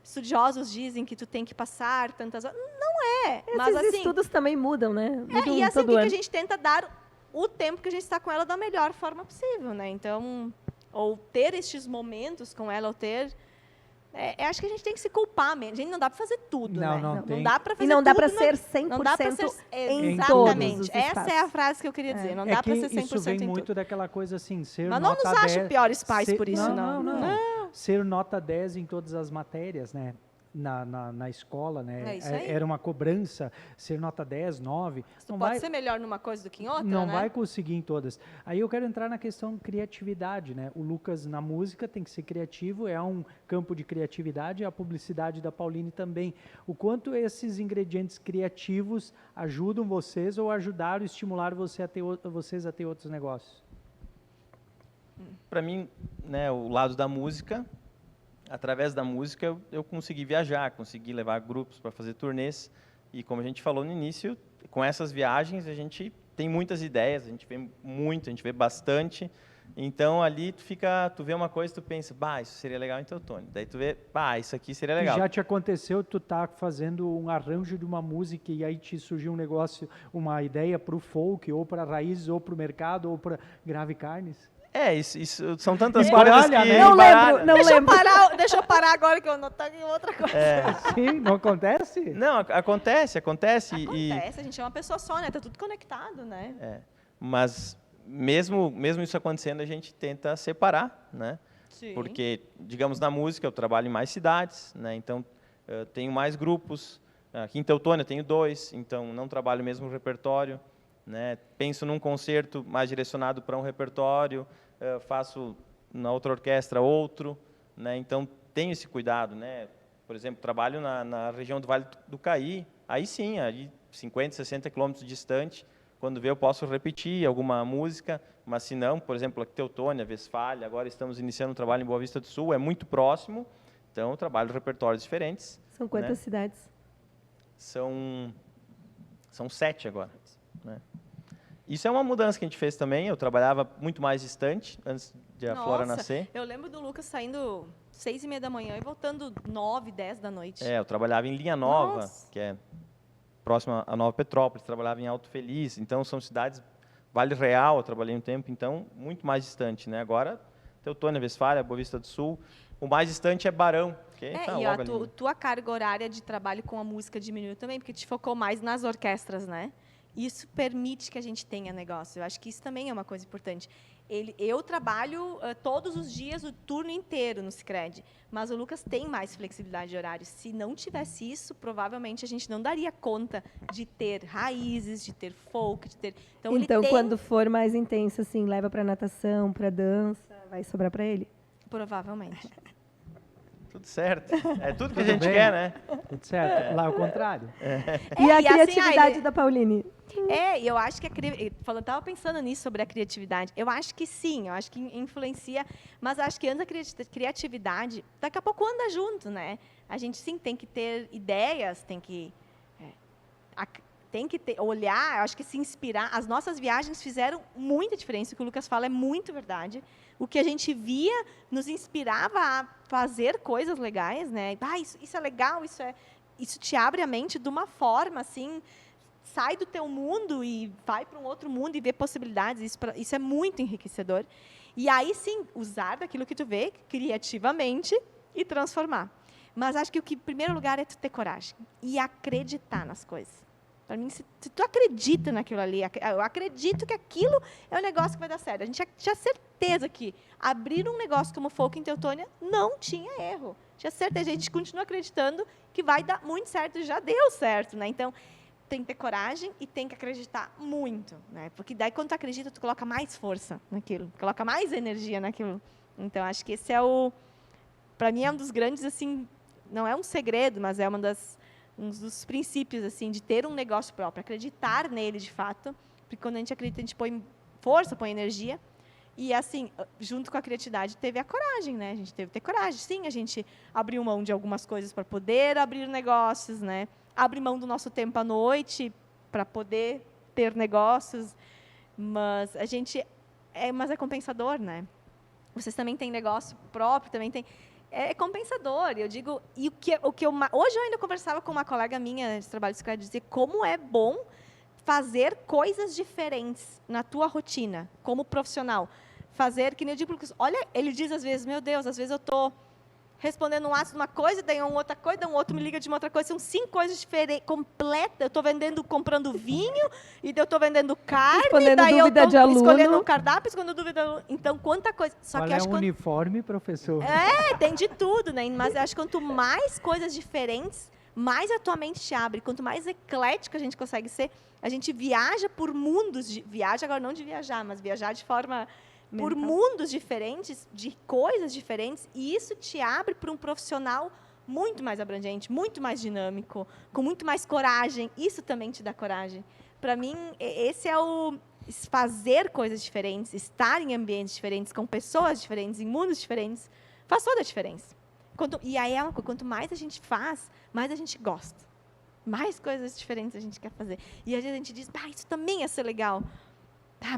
estudiosos dizem que tu tem que passar tantas horas. Não é. Esses mas, assim, estudos também mudam, né? Mudam e assim, todo ano. a gente tenta dar o tempo que a gente está com ela da melhor forma possível, né? Então, ou ter estes momentos com ela, ou ter... acho que a gente tem que se culpar mesmo. A gente não dá para fazer tudo, né? Não dá para fazer e não dá tudo, para ser 100% não dá pra ser, em exatamente. todos os Essa espaços. é a frase que eu queria dizer. Não dá para ser 100% isso vem em muito tudo. daquela coisa assim, ser Mas não nota nos acho 10, piores pais por isso, não. Ser nota 10 em todas as matérias, né? na escola, né? É isso aí. Era uma cobrança, ser nota 10, 9. Tu pode ser melhor numa coisa do que em outra, Não né? vai conseguir em todas. Aí eu quero entrar na questão criatividade, né? O Lucas na música tem que ser criativo, é um campo de criatividade, a publicidade da Pauline também. O quanto esses ingredientes criativos ajudam vocês ou ajudaram, estimular vocês a ter outros negócios? Para mim, né, o lado da música, através da música eu consegui viajar, consegui levar grupos para fazer turnês, e como a gente falou no início, com essas viagens a gente tem muitas ideias, a gente vê muito, a gente vê bastante. Então ali tu vê uma coisa, tu pensa, bah, isso seria legal em Teutônia. Daí tu vê, bah, isso aqui seria legal. E já te aconteceu, tu tá fazendo um arranjo de uma música e aí te surgiu um negócio, uma ideia para o folk, ou para raízes, ou para o mercado, ou para grave carnes? Isso são tantas Embaralha, coisas que... né? Não embaralha. lembro, não Deixa eu lembro. deixa eu parar agora que eu notar em outra coisa. Sim, não acontece? Não, acontece. Acontece, a gente é uma pessoa só, né? Tá tudo conectado, né? Mas mesmo isso acontecendo, a gente tenta separar, né? Sim. Porque, digamos, na música eu trabalho em mais cidades, né? Então eu tenho mais grupos. Aqui em Teutônia eu tenho 2, então não trabalho o mesmo repertório, né? Penso num concerto mais direcionado para um repertório, faço na outra orquestra outro, né? Então tenho esse cuidado, né? Por exemplo, trabalho na região do Vale do Caí, aí sim, aí 50, 60 quilômetros distante. Quando vê, eu posso repetir alguma música, mas se não, por exemplo, aqui Teutônia, Westfália, agora estamos iniciando um trabalho em Boa Vista do Sul, é muito próximo, então eu trabalho repertórios diferentes. São quantas né? cidades? São 7 agora. Né? Isso é uma mudança que a gente fez também, eu trabalhava muito mais distante, antes de a Flora nascer. Eu lembro do Lucas saindo 6h30 da manhã e voltando 9, 10 da noite. Eu trabalhava em Linha Nova, Nossa. que é próxima a Nova Petrópolis, trabalhava em Alto Feliz, então são cidades, Vale Real, eu trabalhei um tempo, então muito mais distante, né? Agora, Teutônia, Westfália, Boa Vista do Sul, o mais distante é Barão, que tá E logo a ali. tua carga horária de trabalho com a música diminuiu também, porque te focou mais nas orquestras, né? Isso permite que a gente tenha negócio. Eu acho que isso também é uma coisa importante. Eu trabalho todos os dias, o turno inteiro no Sicredi, mas o Lucas tem mais flexibilidade de horário. Se não tivesse isso, provavelmente a gente não daria conta de ter raízes, de ter folk, de ter... Então, Então, ele tem... quando for mais intenso, assim, leva para natação, para dança, vai sobrar para ele? Provavelmente. Tudo certo. É tudo que a Tudo gente bem? quer, né? Tudo certo. Lá é o contrário. E a e assim, criatividade da Pauline? E eu acho que eu estava pensando nisso sobre a criatividade. Eu acho que sim, eu acho que influencia, mas acho que antes a criatividade, daqui a pouco anda junto, né? A gente sim tem que ter ideias, tem que olhar, eu acho que se inspirar. As nossas viagens fizeram muita diferença, o que o Lucas fala é muito verdade. O que a gente via nos inspirava a fazer coisas legais, né? Isso é legal, isso te abre a mente de uma forma assim, sai do teu mundo e vai para um outro mundo e vê possibilidades. Isso é muito enriquecedor. E aí sim, usar daquilo que tu vê criativamente e transformar. Mas acho que em primeiro lugar é tu ter coragem e acreditar nas coisas. Para mim, se tu acredita naquilo ali, eu acredito que aquilo é o negócio que vai dar certo. A gente tinha certeza que abrir um negócio como Folk em Teutônia não tinha erro. Tinha certeza, a gente continua acreditando que vai dar muito certo e já deu certo, né? Então, tem que ter coragem e tem que acreditar muito, né? Porque daí, quando tu acredita, tu coloca mais força naquilo, coloca mais energia naquilo. Então, acho que esse para mim, é um dos grandes, assim, não é um segredo, mas é um dos princípios, assim, de ter um negócio próprio, acreditar nele de fato, porque quando a gente acredita, a gente põe força, põe energia, e assim, junto com a criatividade, teve a coragem, né? A gente teve que ter coragem. Sim, a gente abriu mão de algumas coisas para poder abrir negócios, né? Abre mão do nosso tempo à noite para poder ter negócios, mas mas é compensador, né? Vocês também têm negócio próprio, também tem... É compensador, eu digo, e hoje eu ainda conversava com uma colega minha de trabalho de dizer como é bom fazer coisas diferentes na tua rotina, como profissional. Fazer, que nem eu digo, olha, ele diz às vezes, meu Deus, às vezes eu estou respondendo um WhatsApp de uma coisa, daí uma outra coisa, daí um outro me liga de uma outra coisa. São 5 coisas diferentes, completas. Eu estou comprando vinho, e daí eu estou vendendo carne, Respondendo daí eu dúvida de estou aluno. escolhendo um cardápio, escolhendo dúvida de aluno. Então, quanta coisa. Só Qual que é acho o que uniforme, professor? tem de tudo, né? Mas eu acho que quanto mais coisas diferentes, mais a tua mente te abre. Quanto mais eclética a gente consegue ser, a gente viaja por mundos. Viaja agora não de viajar, mas viajar de forma... por Mental. mundos diferentes, de coisas diferentes, e isso te abre para um profissional muito mais abrangente, muito mais dinâmico, com muito mais coragem. Isso também te dá coragem. Para mim, esse é o fazer coisas diferentes, estar em ambientes diferentes, com pessoas diferentes, em mundos diferentes, faz toda a diferença. E aí, quanto mais a gente faz, mais a gente gosta. Mais coisas diferentes a gente quer fazer. E às vezes a gente diz, isso também ia ser legal.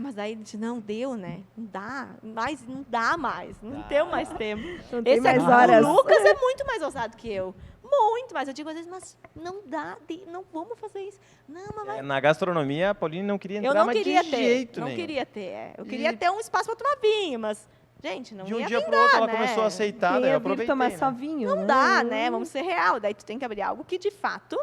Mas daí a gente, não deu, né? Não dá mais. Não tem mais tempo. Não tem mais O horas. Lucas é muito mais ousado que eu. Muito mais. Eu digo às vezes, mas não dá, não vamos fazer isso. Não, mas vai. Na gastronomia, a Pauline não queria entrar, Eu não mas queria de ter. jeito Não nenhum. queria ter. Eu queria E- ter um espaço para tomar vinho, mas, gente, não De um ia dia vir para o outro, dar, ela né? começou a aceitar, Quem daí eu ia vir aproveitei. tomar né? só vinho? Não dá, né? Vamos ser real. Daí tu tem que abrir algo que, de fato,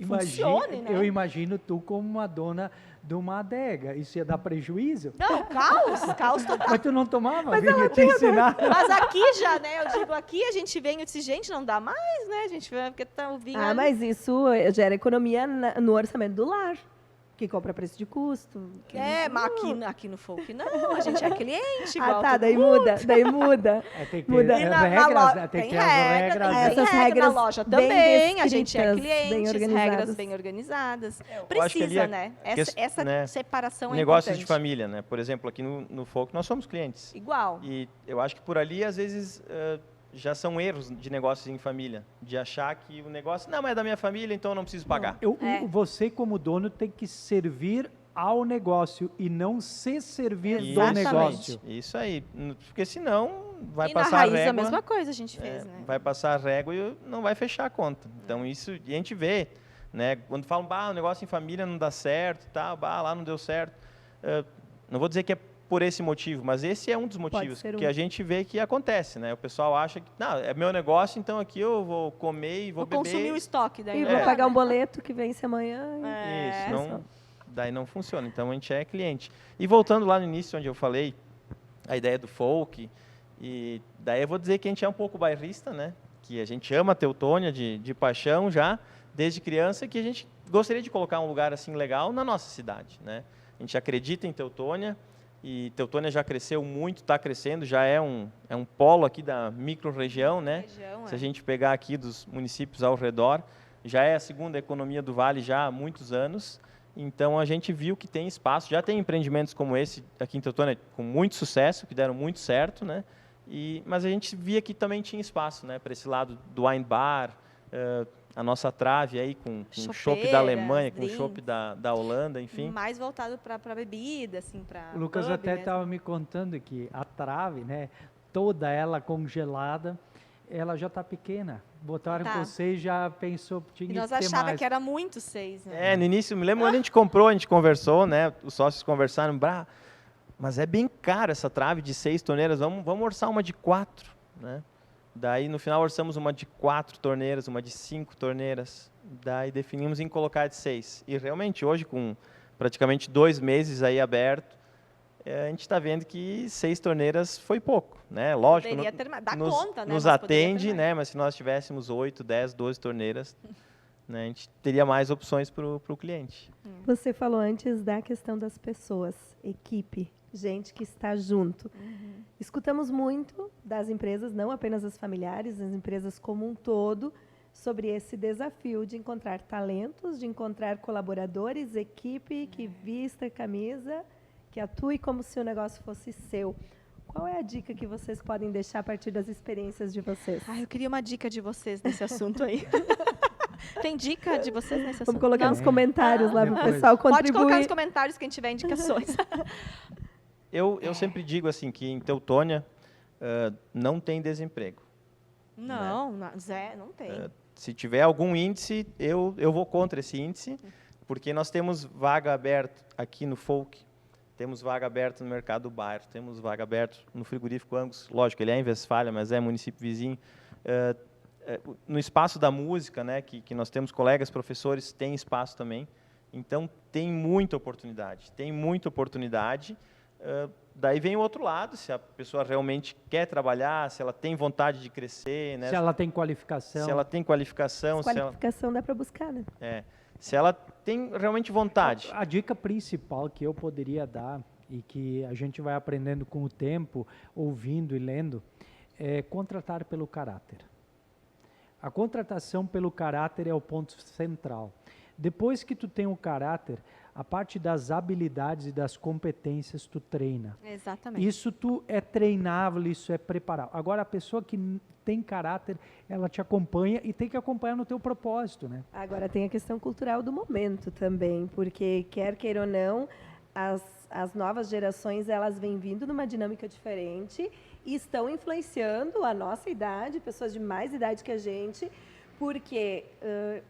funcione, né? Eu imagino tu como uma dona de uma adega. Isso ia dar prejuízo? Não, caos total. Mas tu não tomava vinho, te ensinar. Mas aqui já, né? Eu digo, aqui a gente vem, eu disse, gente, não dá mais, né? A gente vê, porque tá o vinho... ali. Mas isso gera economia no orçamento do lar, que compra preço de custo. Mas aqui no Folk não, a gente é cliente, igual todo daí mundo. muda. Tem que Muda. ter E na regras, loja, né? Tem que ter tem as regra, regras. tem né? Essas regra regras na loja bem também, a gente é descritas, bem cliente, organizadas. regras bem organizadas. acho que ali Precisa, é né? questão, Essa né, separação é Negócios de importante. família, né? Por exemplo, aqui no Folk nós somos clientes. Igual. E eu acho que por ali, às vezes, já são erros de negócios em família. De achar que o negócio, não, mas é da minha família, então eu não preciso pagar. Você, como dono, tem que servir ao negócio e não se servir do Exatamente. negócio. Isso aí. Porque senão vai E na passar a raiz régua. a mesma coisa a gente fez, né? Vai passar a régua e não vai fechar a conta. Então, isso, e a gente vê, né? Quando falam, o negócio em família não dá certo, lá não deu certo. Não vou dizer que é por esse motivo, mas esse é um dos motivos ser que a gente vê que acontece, né? O pessoal acha que, não, é meu negócio, então aqui eu vou comer e vou beber. Consumir o estoque daí. E né? vou pagar um boleto que vence amanhã. Isso, daí não funciona. Então, a gente é cliente. E voltando lá no início, onde eu falei, a ideia do folk, e daí eu vou dizer que a gente é um pouco bairrista, né? Que a gente ama a Teutônia de paixão já, desde criança, que a gente gostaria de colocar um lugar assim legal na nossa cidade, né? A gente acredita em Teutônia, e Teutônia já cresceu muito, está crescendo, já é um polo aqui da micro-região, né? Se a gente pegar aqui dos municípios ao redor, já é a segunda economia do Vale já há muitos anos. Então, a gente viu que tem espaço, já tem empreendimentos como esse aqui em Teutônia com muito sucesso, que deram muito certo, né? Mas a gente via que também tinha espaço, né? Para esse lado do wine bar, a nossa trave aí com o chopp da Alemanha, com o chopp da Holanda, enfim. Mais voltado para bebida, assim, para O Lucas pub até mesmo. estava me contando que a trave, né? Toda ela congelada, ela já está pequena. Botaram Tá. você e já pensou, tinha E nós que ter achava mais. que era muito 6, né? No início, me lembro quando a gente comprou, a gente conversou, né? Os sócios conversaram, mas é bem caro essa trave de 6 torneiras, vamos orçar uma de 4, né? Daí, no final, orçamos uma de 4 torneiras, uma de 5 torneiras. Daí, definimos em colocar de 6. E, realmente, hoje, com praticamente 2 meses aí aberto, a gente está vendo que 6 torneiras foi pouco, né? Lógico, Poderia ter mais. Dá nos, conta, né? nos Mas poderia ter atende, mais. né? Mas se nós tivéssemos 8, 10, 12 torneiras, né? A gente teria mais opções para o cliente. Você falou antes da questão das pessoas, equipe, gente que está junto. Escutamos muito das empresas, não apenas as familiares, as empresas como um todo, sobre esse desafio de encontrar talentos, de encontrar colaboradores, equipe que vista a camisa, que atue como se o negócio fosse seu. Qual é a dica que vocês podem deixar a partir das experiências de vocês? Eu queria uma dica de vocês nesse assunto aí. Tem dica de vocês nesse assunto? Vamos colocar Não? nos comentários lá para o Depois. pessoal Pode contribuir. colocar nos comentários quem tiver indicações. Eu sempre digo assim que em Teutônia não tem desemprego. Não, Zé, não tem. Se tiver algum índice, eu vou contra esse índice, porque nós temos vaga aberta aqui no Folk, temos vaga aberta no Mercado do Bairro, temos vaga aberta no Frigorífico Angus, lógico, ele é em Westfália, mas é município vizinho, No espaço da música, né, que nós temos colegas, professores, tem espaço também. Então, tem muita oportunidade. Daí vem o outro lado, se a pessoa realmente quer trabalhar, se ela tem vontade de crescer, né? Se ela tem qualificação. Se ela tem qualificação. Qualificação dá para buscar, né? Se ela tem realmente vontade. A dica principal que eu poderia dar, e que a gente vai aprendendo com o tempo, ouvindo e lendo, é contratar pelo caráter. A contratação pelo caráter é o ponto central. Depois que tu tem o caráter, a parte das habilidades e das competências tu treina. Exatamente. Isso tu é treinável, isso é preparável. Agora, a pessoa que tem caráter, ela te acompanha e tem que acompanhar no teu propósito, né? Agora tem a questão cultural do momento também, porque quer queira ou não, as novas gerações, elas vêm vindo numa dinâmica diferente e estão influenciando a nossa idade, pessoas de mais idade que a gente, porque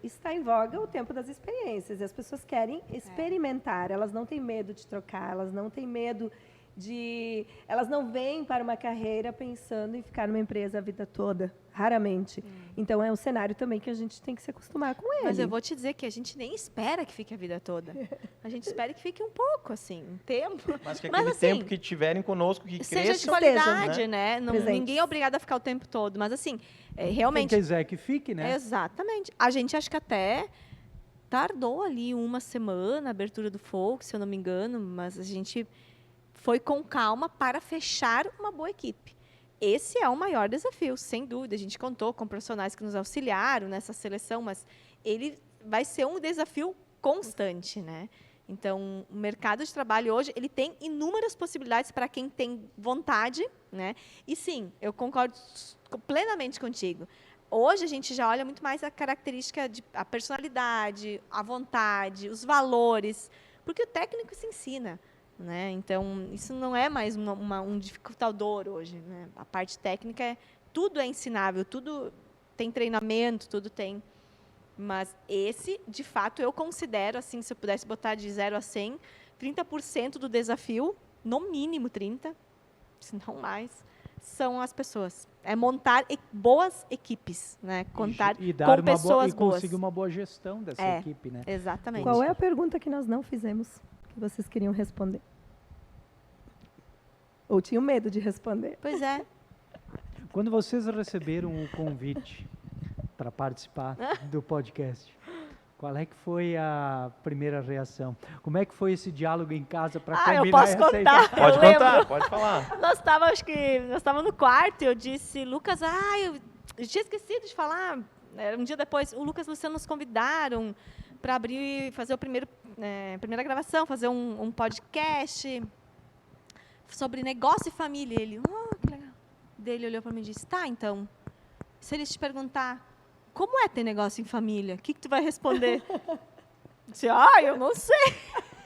está em voga o tempo das experiências e as pessoas querem experimentar, elas não têm medo de trocar, elas não têm medo de... Elas não vêm para uma carreira pensando em ficar numa empresa a vida toda, raramente. Então, é um cenário também que a gente tem que se acostumar com ele. Mas eu vou te dizer que a gente nem espera que fique a vida toda. A gente espera que fique um pouco, assim, um tempo. Mas que aquele tempo que tiverem conosco, que seja cresçam, de qualidade, né? Presentes. Ninguém é obrigado a ficar o tempo todo. Mas, assim, realmente... Quem quiser que fique, né? Exatamente. A gente acho que até tardou ali uma semana a abertura do Folk, se eu não me engano, mas a gente foi com calma para fechar uma boa equipe. Esse é o maior desafio, sem dúvida. A gente contou com profissionais que nos auxiliaram nessa seleção, mas ele vai ser um desafio constante, né? Então, o mercado de trabalho hoje, ele tem inúmeras possibilidades para quem tem vontade, né? E sim, eu concordo plenamente contigo. Hoje a gente já olha muito mais a característica, a personalidade, a vontade, os valores, porque o técnico se ensina, né? Então, isso não é mais um dificultador hoje, né? A parte técnica, tudo é ensinável, tudo tem treinamento, tudo tem. Mas esse, de fato, eu considero, assim, se eu pudesse botar de 0 a 100, 30% do desafio, no mínimo 30%, se não mais, são as pessoas. É montar boas equipes, né? Contar e dar com pessoas boas. E conseguir uma boa gestão dessa equipe, né? Exatamente. Qual é a pergunta que nós não fizemos, que vocês queriam responder? Ou tinham medo de responder? Pois é. Quando vocês receberam o convite para participar do podcast, qual é que foi a primeira reação? Como é que foi esse diálogo em casa para combinar eu posso e aceitar? contar. Pode Eu contar, lembro. pode falar. Nós estávamos no quarto e eu disse, Lucas, eu tinha esquecido de falar. Um dia depois, o Lucas e o Luciano nos convidaram para abrir e fazer a primeira gravação, fazer um podcast sobre negócio e família. Ele, que legal. Daí ele olhou para mim e disse, tá, então, se eles te perguntar, como é ter negócio em família? O que tu vai responder? Eu disse, eu não sei.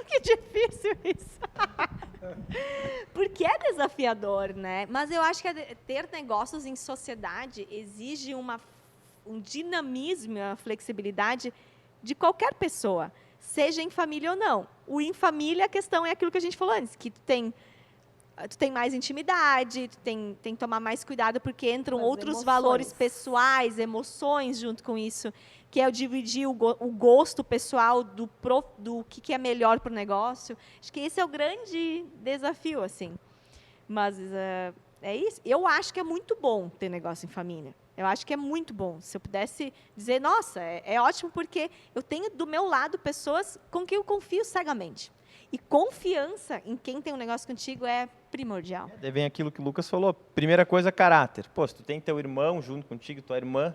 Que difícil isso. Porque é desafiador, né? Mas eu acho que ter negócios em sociedade exige um dinamismo, uma flexibilidade de qualquer pessoa, seja em família ou não. O em família, a questão é aquilo que a gente falou antes, que tu tem mais intimidade, tu tem que tomar mais cuidado, porque entram outros valores pessoais, emoções junto com isso, que é o dividir o gosto pessoal do que é melhor para o negócio. Acho que esse é o grande desafio, assim. Mas é isso. Eu acho que é muito bom ter negócio em família. Eu acho que é muito bom. Se eu pudesse dizer, nossa, é ótimo, porque eu tenho do meu lado pessoas com quem eu confio cegamente. E confiança em quem tem um negócio contigo é primordial. Daí vem aquilo que o Lucas falou. Primeira coisa, caráter. Pô, se tu tem teu irmão junto contigo, tua irmã,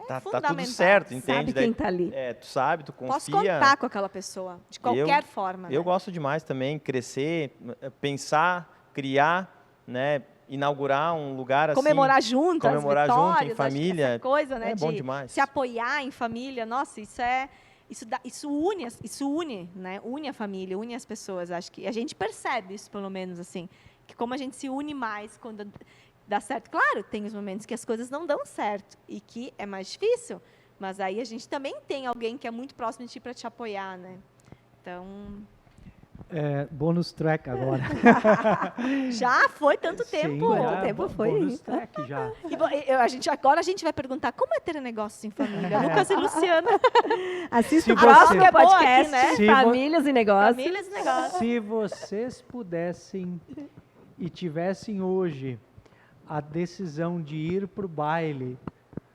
tá tudo certo, entende? Sabe quem está ali. Tu sabe, tu confia. Posso contar com aquela pessoa, de qualquer forma. Eu né? gosto demais também, crescer, pensar, criar, né? Inaugurar um lugar comemorar assim. Junto, comemorar as vitórias, junto, em família. Essa coisa, né, é bom de demais. se apoiar em família, nossa, isso une, né? Une a família, une as pessoas. Acho que a gente percebe isso, pelo menos, assim, que como a gente se une mais quando dá certo. Claro, tem os momentos que as coisas não dão certo e que é mais difícil, mas aí a gente também tem alguém que é muito próximo de ti para te apoiar, né? Então, Bônus track agora. Já foi tanto tempo. Sim, Quanto tempo foi? Bônus track já. Agora a gente vai perguntar como é ter negócios em família. Lucas e Luciana. Assista Se o próximo você- É boa podcast, aqui, né? Se Famílias e Negócios. Famílias e negócios. Se vocês pudessem e tivessem hoje a decisão de ir pro baile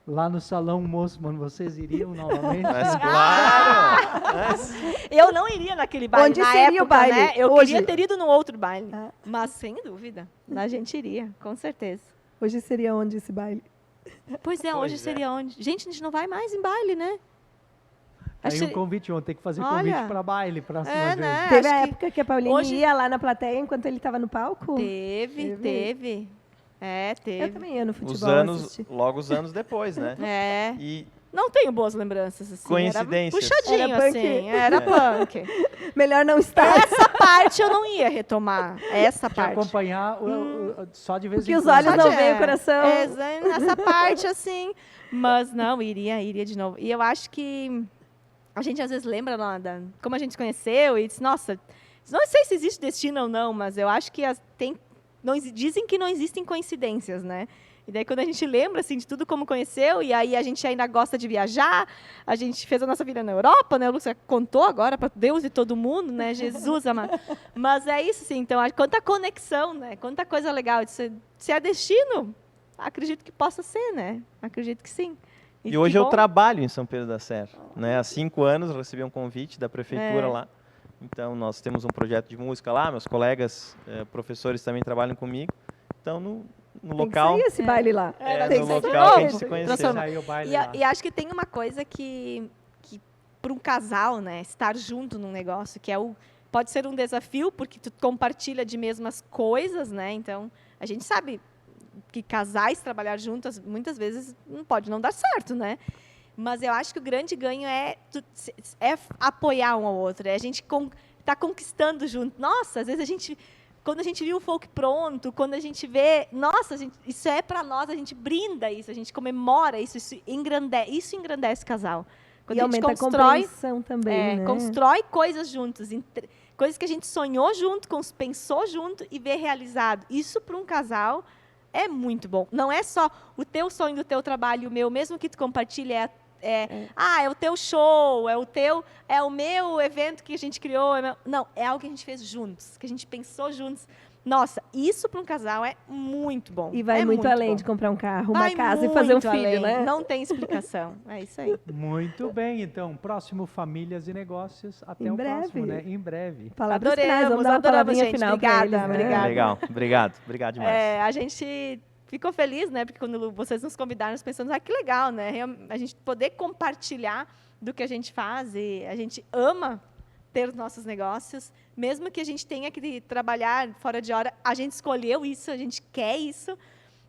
lá no Salão Mossman, vocês iriam novamente? Mas claro! Mas- Eu não iria naquele baile. Onde na seria época, o baile né? Eu hoje? queria ter ido num outro baile. Ah. Mas sem dúvida, a gente iria, com certeza. Hoje seria onde esse baile? Pois é, hoje Pois é. seria onde? Gente, a gente não vai mais em baile, né? Acho Aí um que- convite, vão ter que fazer Olha. convite para baile próxima É, vez. né? Teve acho a que época que a Pauline hoje- ia lá na plateia enquanto ele estava no palco? Teve. É, Eu teve. também ia no futebol assistir. Logo os anos depois, né? É. E Não tenho boas lembranças, assim. Coincidências. Era puxadinho, Era punk. assim. Era punk. Melhor não estar. Essa parte eu não ia retomar. Essa De parte. acompanhar só de vez Porque em os quando. olhos não de- veem o coração. Essa parte, assim. Mas não, iria de novo. E eu acho que a gente às vezes lembra lá como a gente se conheceu e diz, nossa, não sei se existe destino ou não, mas eu acho que dizem que não existem coincidências, né? E daí quando a gente lembra assim de tudo como conheceu, e aí a gente ainda gosta de viajar, a gente fez a nossa vida na Europa, né? O Lúcio contou agora para Deus e todo mundo, né? Jesus amado. Mas é isso, sim. Então, quanta conexão, né? Quanta coisa legal. Se é destino, acredito que possa ser, né? Acredito que sim. E hoje que eu bom. trabalho em São Pedro da Serra. Né? Há 5 anos eu recebi um convite da prefeitura É. lá. Então, nós temos um projeto de música lá, meus colegas professores também trabalham comigo. Então, no Tem que local, sair esse baile lá. É, Tem no que local ser que a novo. gente se conheceu. Transforma. Aí o baile lá. E acho que tem uma coisa que para um casal, né, estar junto num negócio, que pode ser um desafio, porque tu compartilha de mesmas coisas, né? Então, a gente sabe que casais trabalhar juntos, muitas vezes, não pode não dar certo, né? Mas eu acho que o grande ganho é apoiar um ao outro, é a gente tá conquistando junto. Nossa, às vezes quando a gente viu o folk pronto, quando a gente vê, nossa, isso é para nós, a gente brinda isso, a gente comemora isso, isso engrandece o casal. Quando E a gente aumenta a constrói, compreensão também, né? constrói coisas juntos, coisas que a gente sonhou junto, pensou junto e vê realizado. Isso para um casal é muito bom. Não é só o teu sonho do teu trabalho e o meu, mesmo que tu compartilhe é o teu show, é o meu evento que a gente criou. Não, é algo que a gente fez juntos, que a gente pensou juntos. Nossa, isso para um casal é muito bom. E vai é muito além bom. de comprar um carro, uma Vai casa e fazer um muito filho, além. né? Não tem explicação. É isso aí. Muito bem, então. Próximo Famílias e Negócios. Até Em o breve. próximo, né? Em breve. Palavras finais, vamos dar uma Adoramos, palavrinha gente. final Obrigada, para eles, né? obrigada. legal. Obrigado demais. A gente ficou feliz, né? Porque quando vocês nos convidaram, nós pensamos, que legal, né? A gente poder compartilhar do que a gente faz e a gente ama ter os nossos negócios, mesmo que a gente tenha que trabalhar fora de hora, a gente escolheu isso, a gente quer isso,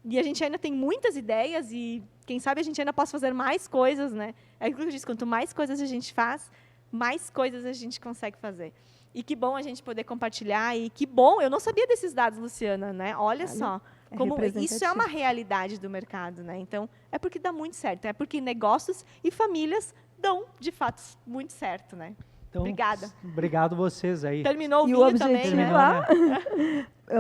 e a gente ainda tem muitas ideias e, quem sabe, a gente ainda possa fazer mais coisas, né? É aquilo que eu disse, quanto mais coisas a gente faz, mais coisas a gente consegue fazer. E que bom a gente poder compartilhar, e que bom, eu não sabia desses dados, Luciana, né? Olha só, é como isso é representativo. uma realidade do mercado, né? Então, é porque dá muito certo, é porque negócios e famílias dão, de fato, muito certo, né? Então, Obrigada. Obrigado vocês aí. Terminou o E o vinho também, objetivo né? lá,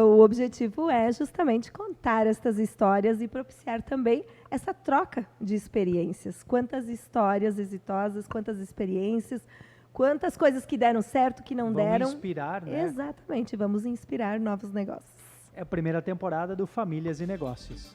o objetivo é justamente contar estas histórias e propiciar também essa troca de experiências. Quantas histórias exitosas, quantas experiências, quantas coisas que deram certo, que não Vamos deram. inspirar, né? Exatamente, vamos inspirar novos negócios. É a primeira temporada do Famílias e Negócios.